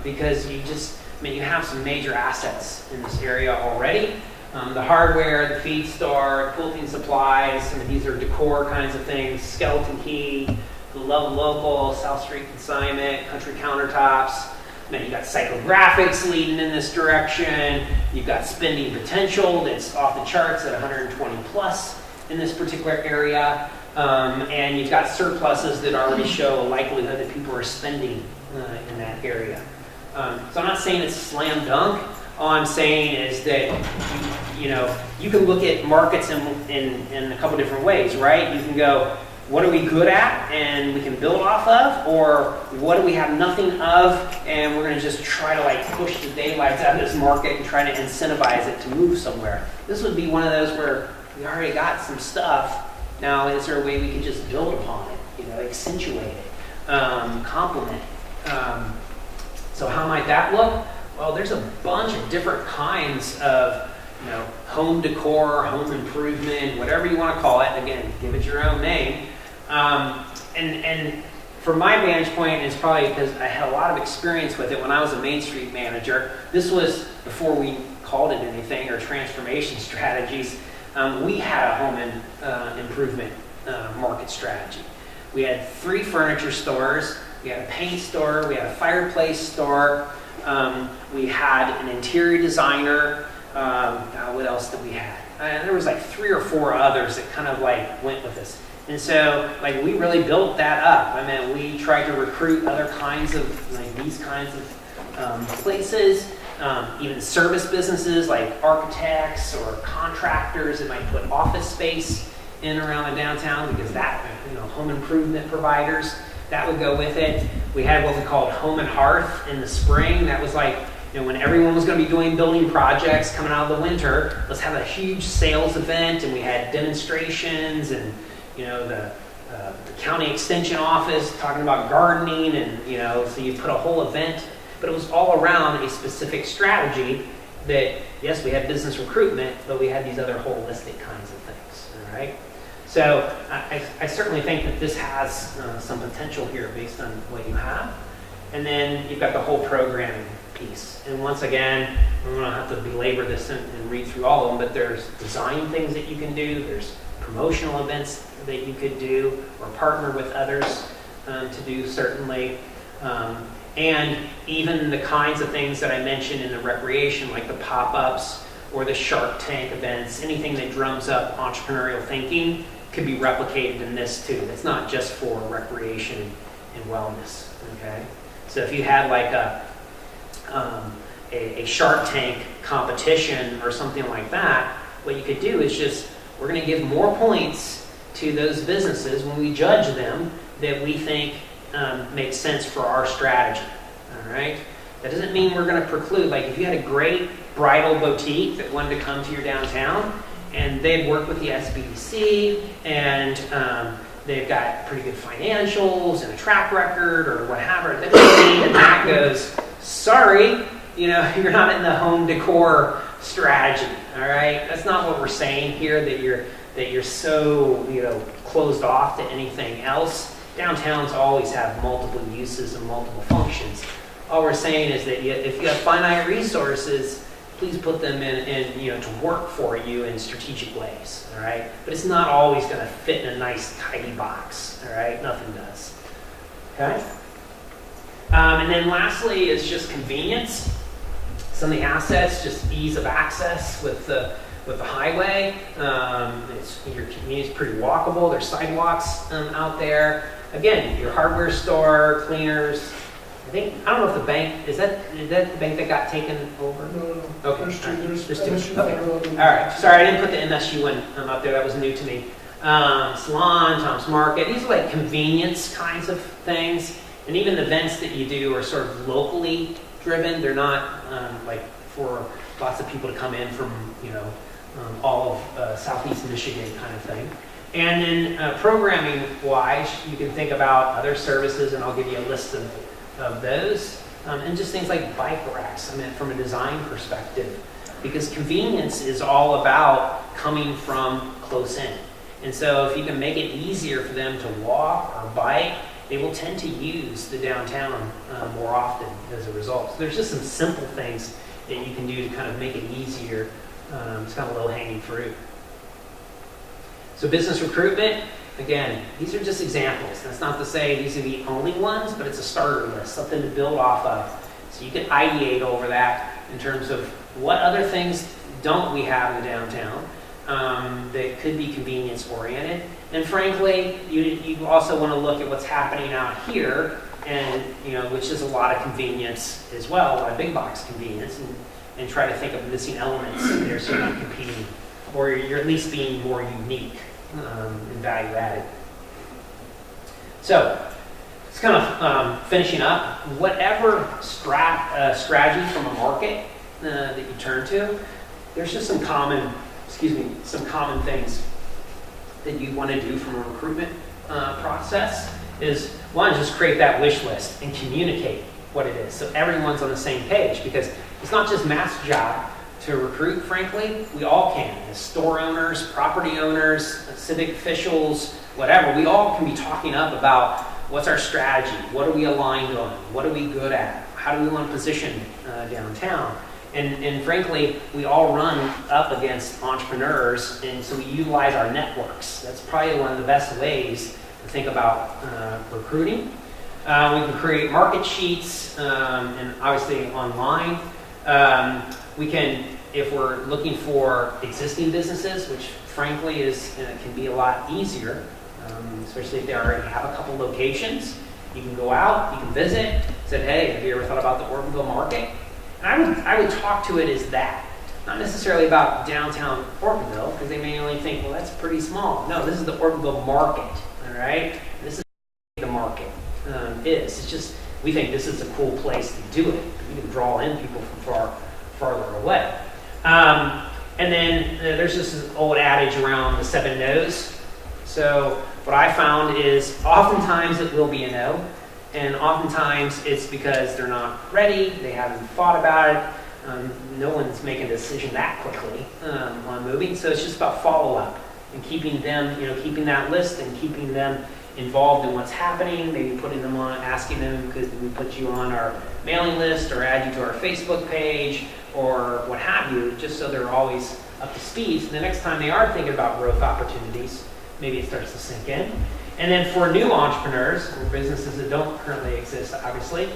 [SPEAKER 3] because you have some major assets in this area already. The hardware, the feed store, quilting supplies, some of these are decor kinds of things, Skeleton Key, the Love Local, South Street Consignment, Country Countertops. Then you got psychographics leading in this direction. You've got spending potential that's off the charts at 120 plus in this particular area. And you've got surpluses that already show a likelihood that people are spending in that area. So I'm not saying it's slam dunk. All I'm saying is that you can look at markets in a couple different ways, right? You can go, what are we good at and we can build off of, or what do we have nothing of and we're going to just try to like push the daylights out of this market and try to incentivize it to move somewhere. This would be one of those where we already got some stuff. Now, is there a way we can just build upon it, accentuate it, complement it? So how might that look? Well, there's a bunch of different kinds of home decor, home improvement, whatever you want to call it. Again, give it your own name. And from my vantage point, it's probably because I had a lot of experience with it when I was a Main Street manager. This was before we called it anything or transformation strategies. We had a home improvement market strategy. We had 3 furniture stores. We had a paint store. We had a fireplace store. We had an interior designer. What else did we have? There was like 3 or 4 others that kind of like went with us. And so like we really built that up. I mean, we tried to recruit other kinds of like these kinds of places, even service businesses like architects or contractors that might put office space in around the downtown because that, home improvement providers, that would go with it. We had what we called Home and Hearth in the spring. That was like, when everyone was going to be doing building projects coming out of the winter, let's have a huge sales event, and we had demonstrations, and the county extension office talking about gardening, and so you put a whole event, but it was all around a specific strategy that, yes, we had business recruitment, but we had these other holistic kinds of things, all right? So I certainly think that this has some potential here based on what you have. And then you've got the whole programming piece. And once again, we don't have to belabor this and read through all of them, but there's design things that you can do. There's promotional events that you could do or partner with others to do, certainly. And even the kinds of things that I mentioned in the recreation, like the pop-ups or the Shark Tank events, anything that drums up entrepreneurial thinking could be replicated in this too. It's not just for recreation and wellness, okay? So if you had like a Shark Tank competition or something like that, what you could do is just we're going to give more points to those businesses when we judge them that we think makes sense for our strategy. All right? That doesn't mean we're going to preclude, like if you had a great bridal boutique that wanted to come to your downtown and they'd worked with the SBDC and they've got pretty good financials and a track record or whatever, that doesn't mean that goes, sorry, you're not in the home decor strategy. All right? That's not what we're saying here, that you're so, closed off to anything else. Downtowns always have multiple uses and multiple functions. All we're saying is that if you have finite resources, please put them in to work for you in strategic ways. All right? But it's not always going to fit in a nice, tidy box. All right? Nothing does. Okay? And then lastly is just convenience. Some of the assets, just ease of access with the highway. Your community is pretty walkable. There's sidewalks out there. Again, your hardware store, cleaners. I don't know if the bank, is that the bank that got taken over?
[SPEAKER 2] No.
[SPEAKER 3] Okay.
[SPEAKER 2] There's
[SPEAKER 3] There's
[SPEAKER 2] MSU
[SPEAKER 3] two. Okay.
[SPEAKER 2] Federal.
[SPEAKER 3] All right. Sorry, I didn't put the MSU one up there. That was new to me. Salon, Tom's Market. These are like convenience kinds of things. And even the events that you do are sort of locally driven. They're not like for lots of people to come in from, all of Southeast Michigan kind of thing. And then programming-wise, you can think about other services, and I'll give you a list of those. And just things like bike racks, from a design perspective. Because convenience is all about coming from close in. And so if you can make it easier for them to walk or bike, they will tend to use the downtown more often as a result. So there's just some simple things that you can do to kind of make it easier. It's kind of low-hanging fruit. So business recruitment, again, these are just examples. That's not to say these are the only ones, but it's a starter list, something to build off of. So you can ideate over that in terms of what other things don't we have in the downtown that could be convenience-oriented. And frankly, you also want to look at what's happening out here, and which is a lot of convenience as well, a lot of big box convenience, and try to think of missing elements there so you're not competing, or you're at least being more unique and value added. So, it's kind of finishing up. Whatever strategy from a market that you turn to, there's just some common things that you want to do from a recruitment process. Is one, just create that wish list and communicate what it is so everyone's on the same page, because it's not just Matt's job to recruit, frankly. We all can. As store owners, property owners, civic officials, whatever, we all can be talking up about what's our strategy, what are we aligned on, what are we good at, how do we want to position downtown. And frankly, we all run up against entrepreneurs, and so we utilize our networks. That's probably one of the best ways to think about recruiting. We can create market sheets, and obviously online. We can, if we're looking for existing businesses, which frankly can be a lot easier, especially if they already have a couple locations. You can go out, you can visit, said, hey, have you ever thought about the Ortonville market? And I would talk to it as that, not necessarily about downtown Ortonville, because they may only think, well, that's pretty small. No, this is the Ortonville market, all right? This is the market is. It's just, we think this is a cool place to do it. You can draw in people from farther away. And then there's this old adage around the 7 no's. So what I found is oftentimes it will be a no, and oftentimes it's because they're not ready, they haven't thought about it, no one's making a decision that quickly on moving, so it's just about follow-up and keeping them, keeping that list and keeping them involved in what's happening, maybe putting them on, asking them, could we put you on our mailing list or add you to our Facebook page or what have you, just so they're always up to speed. So the next time they are thinking about growth opportunities, maybe it starts to sink in. And then for new entrepreneurs, or businesses that don't currently exist, obviously,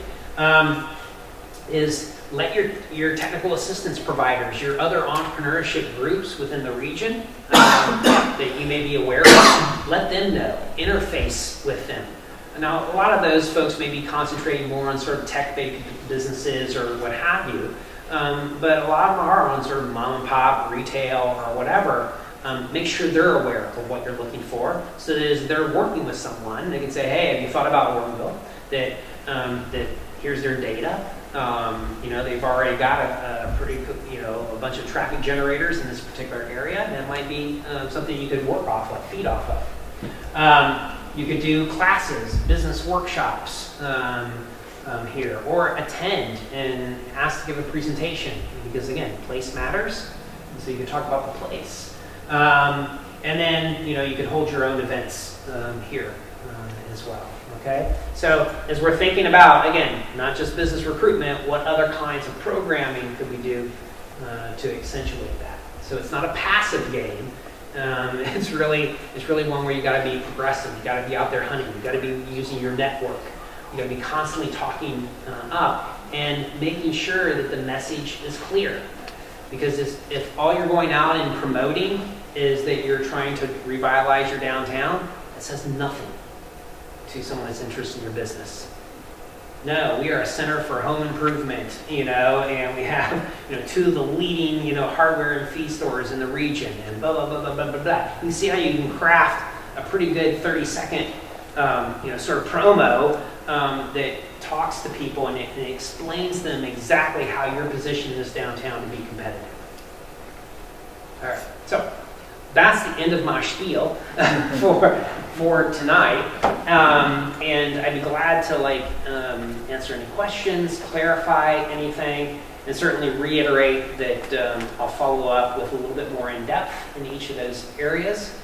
[SPEAKER 3] is let your technical assistance providers, your other entrepreneurship groups within the region that you may be aware of, let them know, interface with them. Now, a lot of those folks may be concentrating more on sort of tech-based businesses or what have you, but a lot of them are on sort of mom and pop, retail, or whatever. make sure they're aware of what you're looking for, so that as they're working with someone, they can say, hey, have you thought about Warrenville? That here's their data. They've already got a pretty, a bunch of traffic generators in this particular area. That might be something you could work off, like feed off of. You could do classes, business workshops here, or attend and ask to give a presentation, because again, place matters. And so you can talk about the place. And then, you could hold your own events here as well. Okay? So as we're thinking about, again, not just business recruitment, what other kinds of programming could we do to accentuate that? So it's not a passive game. It's really one where you got to be progressive. You got to be out there hunting. You got to be using your network. You got to be constantly talking up and making sure that the message is clear. Because if all you're going out and promoting is that you're trying to revitalize your downtown, that says nothing to someone that's interested in your business. No, we are a center for home improvement, and we have, 2 of the leading, hardware and fee stores in the region, and blah, blah, blah, blah, blah, blah, blah. You can see how you can craft a pretty good 30-second, sort of promo that talks to people and it explains them exactly how you're positioned in this downtown to be competitive. All right, so that's the end of my spiel for tonight, and I'd be glad to answer any questions, clarify anything, and certainly reiterate that I'll follow up with a little bit more in depth in each of those areas,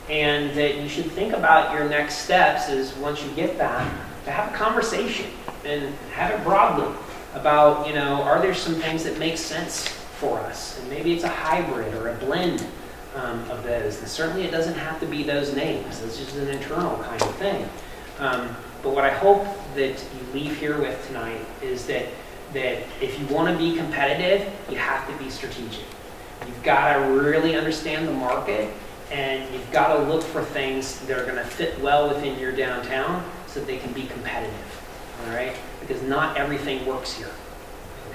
[SPEAKER 3] and that you should think about your next steps is once you get that, to have a conversation and have it broadly about, are there some things that make sense for us, and maybe it's a hybrid or a blend of those. And certainly it doesn't have to be those names. It's just an internal kind of thing. But what I hope that you leave here with tonight is that if you want to be competitive, you have to be strategic. You've got to really understand the market, and you've got to look for things that are going to fit well within your downtown so that they can be competitive. All right? Because not everything works here.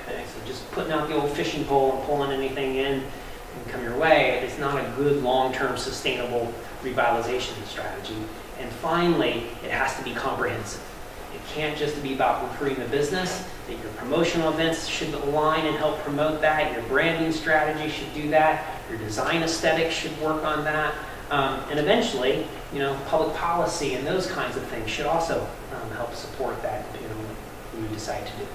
[SPEAKER 3] Okay? So just putting out the old fishing pole and pulling anything in and come your way, it's not a good long-term sustainable revitalization strategy. And finally, it has to be comprehensive. It can't just be about recruiting the business, that your promotional events should align and help promote that, your branding strategy should do that, your design aesthetics should work on that, and eventually, public policy and those kinds of things should also help support that, depending on what you decide to do.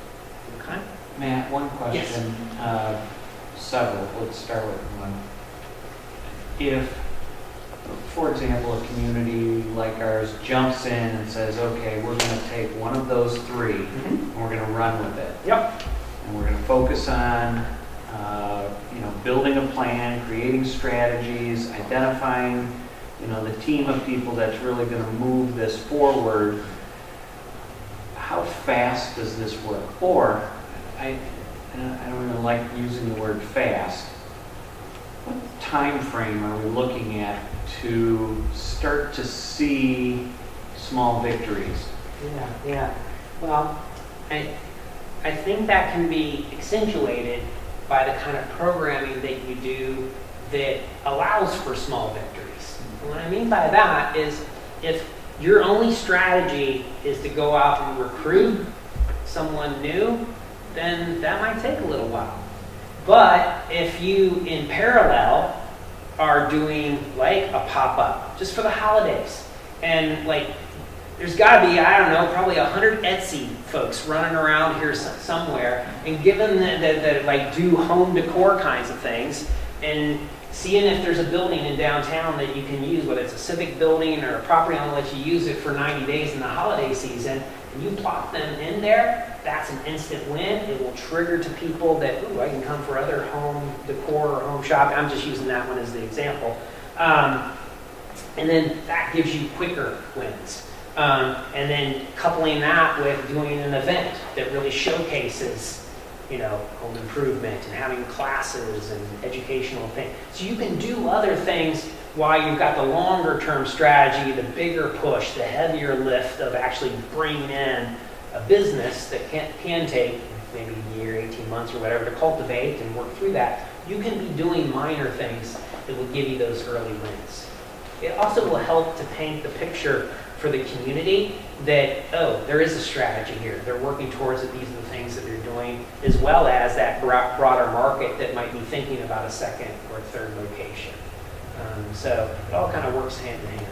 [SPEAKER 3] Okay?
[SPEAKER 5] Matt, one question.
[SPEAKER 3] Yes.
[SPEAKER 5] Several. Let's start with one. If, for example, a community like ours jumps in and says, okay, we're going to take one of those 3 and we're going to run with it.
[SPEAKER 3] Yep.
[SPEAKER 5] And we're going to focus on, building a plan, creating strategies, identifying, the team of people that's really going to move this forward. How fast does this work? Or, I don't even like using the word fast. What time frame are we looking at to start to see small victories?
[SPEAKER 3] Yeah. Well, I think that can be accentuated by the kind of programming that you do that allows for small victories. And what I mean by that is if your only strategy is to go out and recruit someone new, then that might take a little while. But if you, in parallel, are doing like a pop-up just for the holidays, and there's got to be, probably 100 Etsy folks running around here somewhere, and given that do home decor kinds of things, and seeing if there's a building in downtown that you can use, whether it's a civic building or a property owner lets you use it for 90 days in the holiday season, and you plop them in there, that's an instant win. It will trigger to people that, ooh, I can come for other home decor or home shopping. I'm just using that one as the example. And then that gives you quicker wins. And then coupling that with doing an event that really showcases, home improvement and having classes and educational things. So you can do other things while you've got the longer term strategy, the bigger push, the heavier lift of actually bringing in a business that can take maybe a year, 18 months or whatever to cultivate and work through that, you can be doing minor things that will give you those early wins. It also will help to paint the picture for the community that, oh, there is a strategy here. They're working towards it. These are the things that they're doing, as well as that broader market that might be thinking about a second or third location. So it all kind of works hand in hand.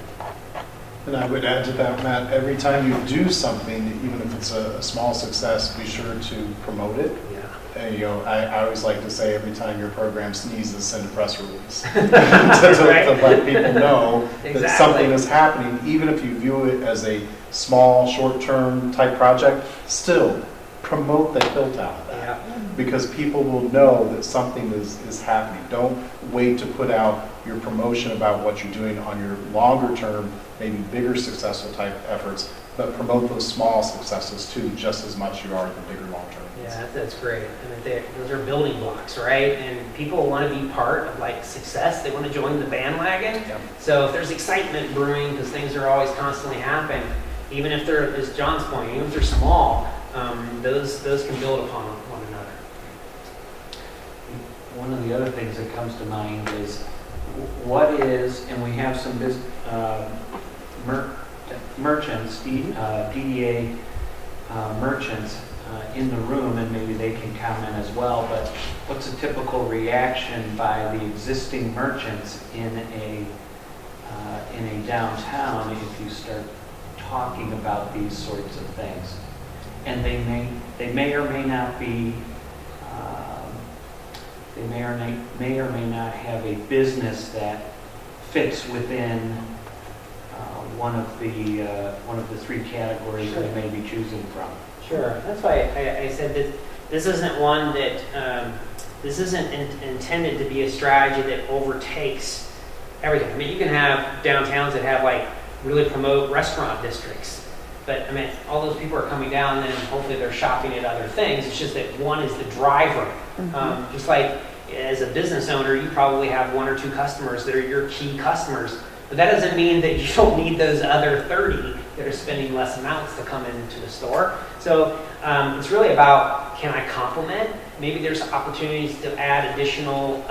[SPEAKER 6] And I would add to that, Matt, every time you do something, even if it's a small success, be sure to promote it.
[SPEAKER 3] Yeah.
[SPEAKER 6] And, you know, I always like to say every time your program sneezes, send a press release.
[SPEAKER 3] Right.
[SPEAKER 6] To let people know
[SPEAKER 3] Exactly.
[SPEAKER 6] that something is happening, even if you view it as a small, short-term type project, still promote the hilt out of that.
[SPEAKER 3] Yeah.
[SPEAKER 6] Because people will know that something is happening. Don't wait to put out your promotion about what you're doing on your longer term, maybe bigger successful type efforts, but promote those small successes too, just as much you are the bigger long term.
[SPEAKER 3] Yeah, that's great. I mean, those are building blocks, right? And people want to be part of like success. They want to join the bandwagon.
[SPEAKER 6] Yep.
[SPEAKER 3] So if there's excitement brewing, because things are always constantly happening, even if they're, as John's point, even if they're small, those can build upon one another.
[SPEAKER 5] One of the other things that comes to mind is what is, and we have some merchants, DDA merchants in the room, and maybe they can comment as well, but what's a typical reaction by the existing merchants in a downtown if you start talking about these sorts of things? And they may or may not be, they may or may not have a business that fits within one of the three categories
[SPEAKER 3] Sure.
[SPEAKER 5] they may be choosing from.
[SPEAKER 3] Sure. That's why I said that this isn't one that, this isn't intended to be a strategy that overtakes everything. I mean, you can have downtowns that have like really promote restaurant districts. But I mean, all those people are coming down and hopefully they're shopping at other things. It's just that one is the driver. Just like as a business owner, you probably have one or two customers that are your key customers. But that doesn't mean that you don't need those other 30 that are spending less amounts to come into the store. So it's really about, can I complement? Maybe there's opportunities to add additional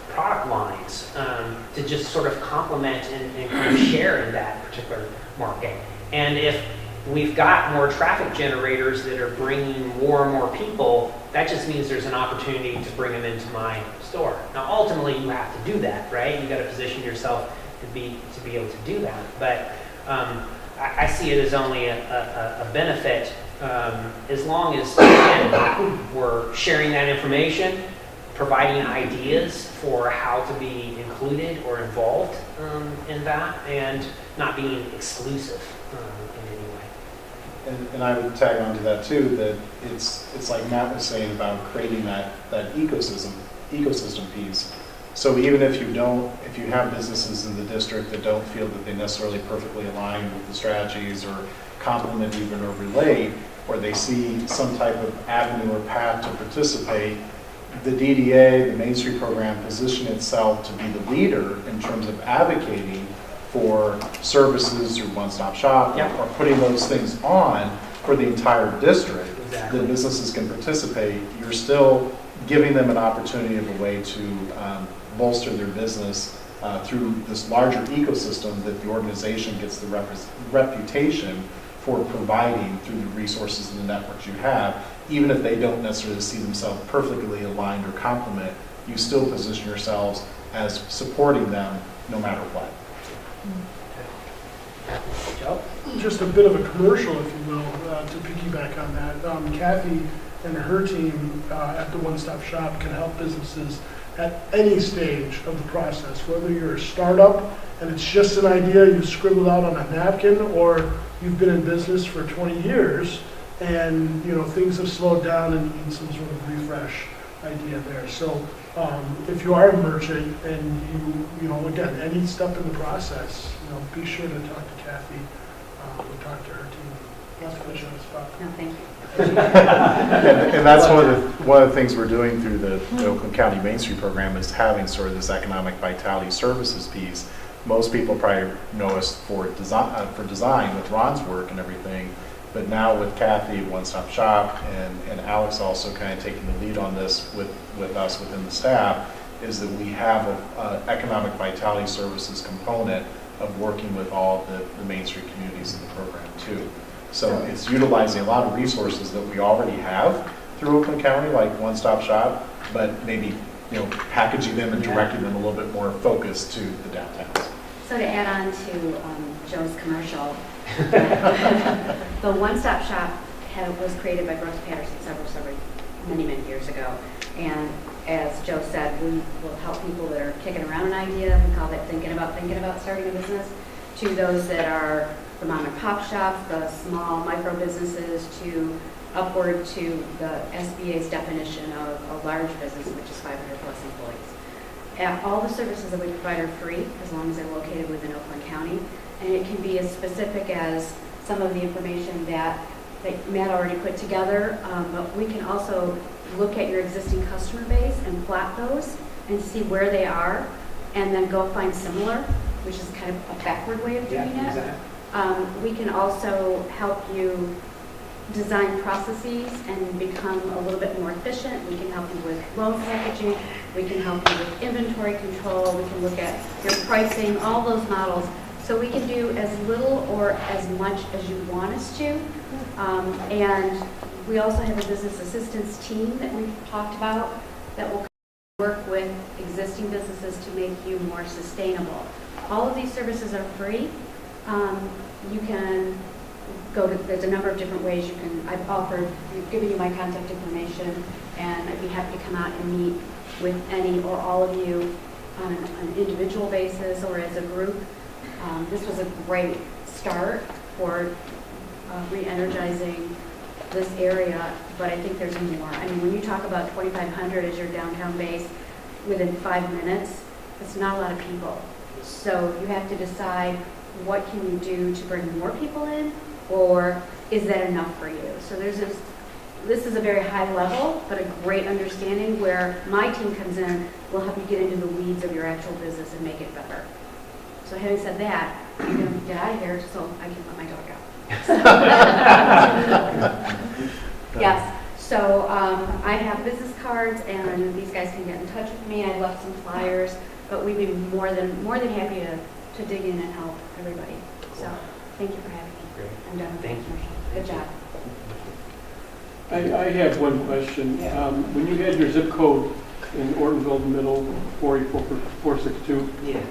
[SPEAKER 3] product lines to just sort of complement and kind of share in that particular market. And if we've got more traffic generators that are bringing more and more people, that just means there's an opportunity to bring them into my store. Now, ultimately, you have to do that, right? You've got to position yourself to be able to do that. But I see it as only a benefit as long as, again, we're sharing that information, providing ideas for how to be included or involved in that, and not being exclusive in any way.
[SPEAKER 6] And I would tag on to that too, that it's like Matt was saying about creating that ecosystem piece. So even if you have businesses in the district that don't feel that they necessarily perfectly align with the strategies or complement even or relate, or they see some type of avenue or path to participate, the DDA, the Main Street program, position itself to be the leader in terms of advocating for services through one-stop shop,
[SPEAKER 3] Yep.
[SPEAKER 6] or putting those things on for the entire district.
[SPEAKER 3] Exactly.
[SPEAKER 6] The businesses can participate. You're still giving them an opportunity of a way to bolster their business through this larger ecosystem that the organization gets the reputation for providing through the resources and the networks you have. Even if they don't necessarily see themselves perfectly aligned or complement, you still position yourselves as supporting them no matter what.
[SPEAKER 3] Joe?
[SPEAKER 2] Just a bit of a commercial, if you will, to piggyback on that. Kathy and her team at the One Stop Shop can help businesses at any stage of the process, whether you're a startup and it's just an idea you scribbled out on a napkin, or you've been in business for 20 years and things have slowed down and need some sort of refresh idea there. So if you are a merchant and again, any step in the process, be sure to talk to Kathy or talk to her team. Not to put you on the spot.
[SPEAKER 7] No, thank you.
[SPEAKER 6] And that's one of the things we're doing through the Oakland County Main Street program is having sort of this economic vitality services piece. Most people probably know us for design with Ron's work and everything, But now with Kathy, One Stop Shop, and Alex also kind of taking the lead on this with us within the staff, is that we have an economic vitality services component of working with all the Main Street communities in the program too. So it's utilizing a lot of resources that we already have through Oakland County, like One Stop Shop, but maybe packaging them and directing them a little bit more focused to the downtowns.
[SPEAKER 7] So to add on to Joe's commercial, the One Stop Shop was created by Brooks Patterson many years ago. And as Joe said, we will help people that are kicking around an idea. We call that thinking about starting a business, to those that are the mom and pop shops, the small micro businesses, to upward to the SBA's definition of a large business, which is 500 plus employees. All the services that we provide are free as long as they're located within Oakland County. And it can be as specific as some of the information that Matt already put together, but we can also look at your existing customer base and plot those and see where they are, and then go find similar, which is kind of a backward way of doing it. Exactly. We can also help you design processes and become a little bit more efficient. We can help you with loan packaging. We can help you with inventory control. We can look at your pricing, all those models. So we can do as little or as much as you want us to. And we also have a business assistance team that we've talked about that will work with existing businesses to make you more sustainable. All of these services are free. You can go to, there's a number of different ways you can, I've given you my contact information, and I'd be happy to come out and meet with any or all of you on an individual basis or as a group. This was a great start for re-energizing this area, but I think there's more. I mean, when you talk about 2,500 as your downtown base within 5 minutes, it's not a lot of people. So you have to decide, what can you do to bring more people in, or is that enough for you? So this is a very high level, but a great understanding where my team comes in, will help you get into the weeds of your actual business and make it better. So having said that, I'm going to get out of here so I can let my dog out. Yes, so I have business cards, and these guys can get in touch with me. I left some flyers, but we'd be more than happy to dig in and help everybody. So thank you for having me.
[SPEAKER 3] Great.
[SPEAKER 7] I'm done with the commercial. Good job.
[SPEAKER 8] I have one question.
[SPEAKER 3] Yeah.
[SPEAKER 8] When you had your zip code in Ortonville, the middle, 484-462,
[SPEAKER 3] Yeah.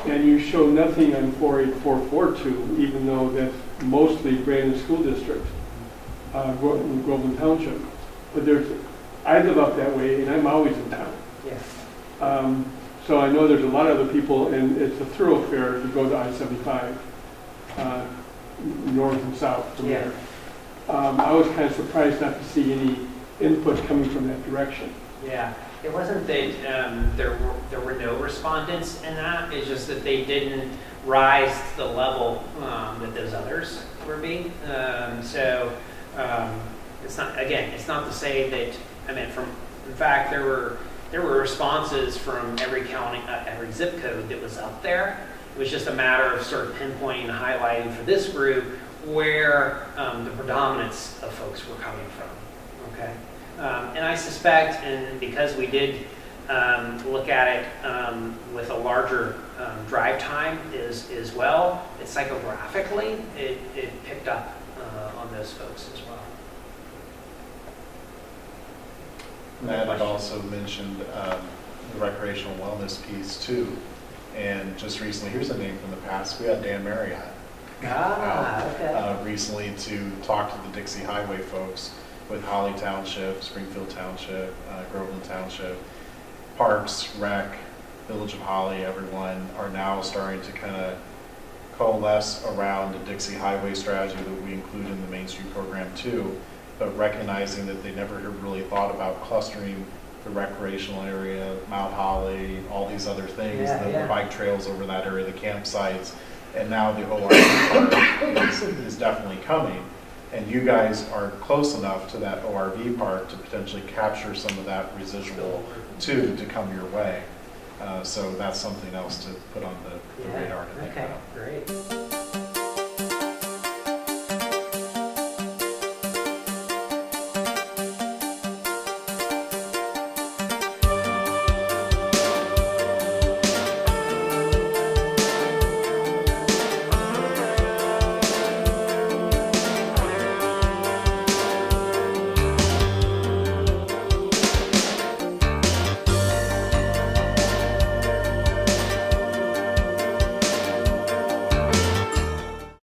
[SPEAKER 8] and you show nothing on 48442, even though that's mostly Brandon School District, Groveland Township. But I live up that way, and I'm always in town.
[SPEAKER 3] Yeah.
[SPEAKER 8] So I know there's a lot of other people, and it's a thoroughfare to go to I-75, north and south from there. I was kind of surprised not to see any input coming from that direction.
[SPEAKER 3] Yeah. It wasn't that there were no respondents in that. It's just that they didn't rise to the level that those others were being. It's not, again, it's not to say that, in fact, there were responses from every county, every zip code that was up there. It was just a matter of sort of pinpointing and highlighting for this group where the predominance of folks were coming from. Okay. And I suspect, and because we did look at it with a larger drive time as well, psychographically, it picked up on those folks as well.
[SPEAKER 6] Matt had also mentioned the recreational wellness piece too. And just recently, here's a name from the past, we had Dan Marriott recently to talk to the Dixie Highway folks with Holly Township, Springfield Township, Groveland Township, Parks, Rec, Village of Holly, everyone are now starting to kind of coalesce around the Dixie Highway strategy that we include in the Main Street program too, but recognizing that they never had really thought about clustering the recreational area, Mount Holly, all these other things, the bike trails over that area, the campsites, and now the ORV part is definitely coming. And you guys are close enough to that ORV park to potentially capture some of that residual too to come your way. So that's something else to put on the radar to think about.
[SPEAKER 3] Great.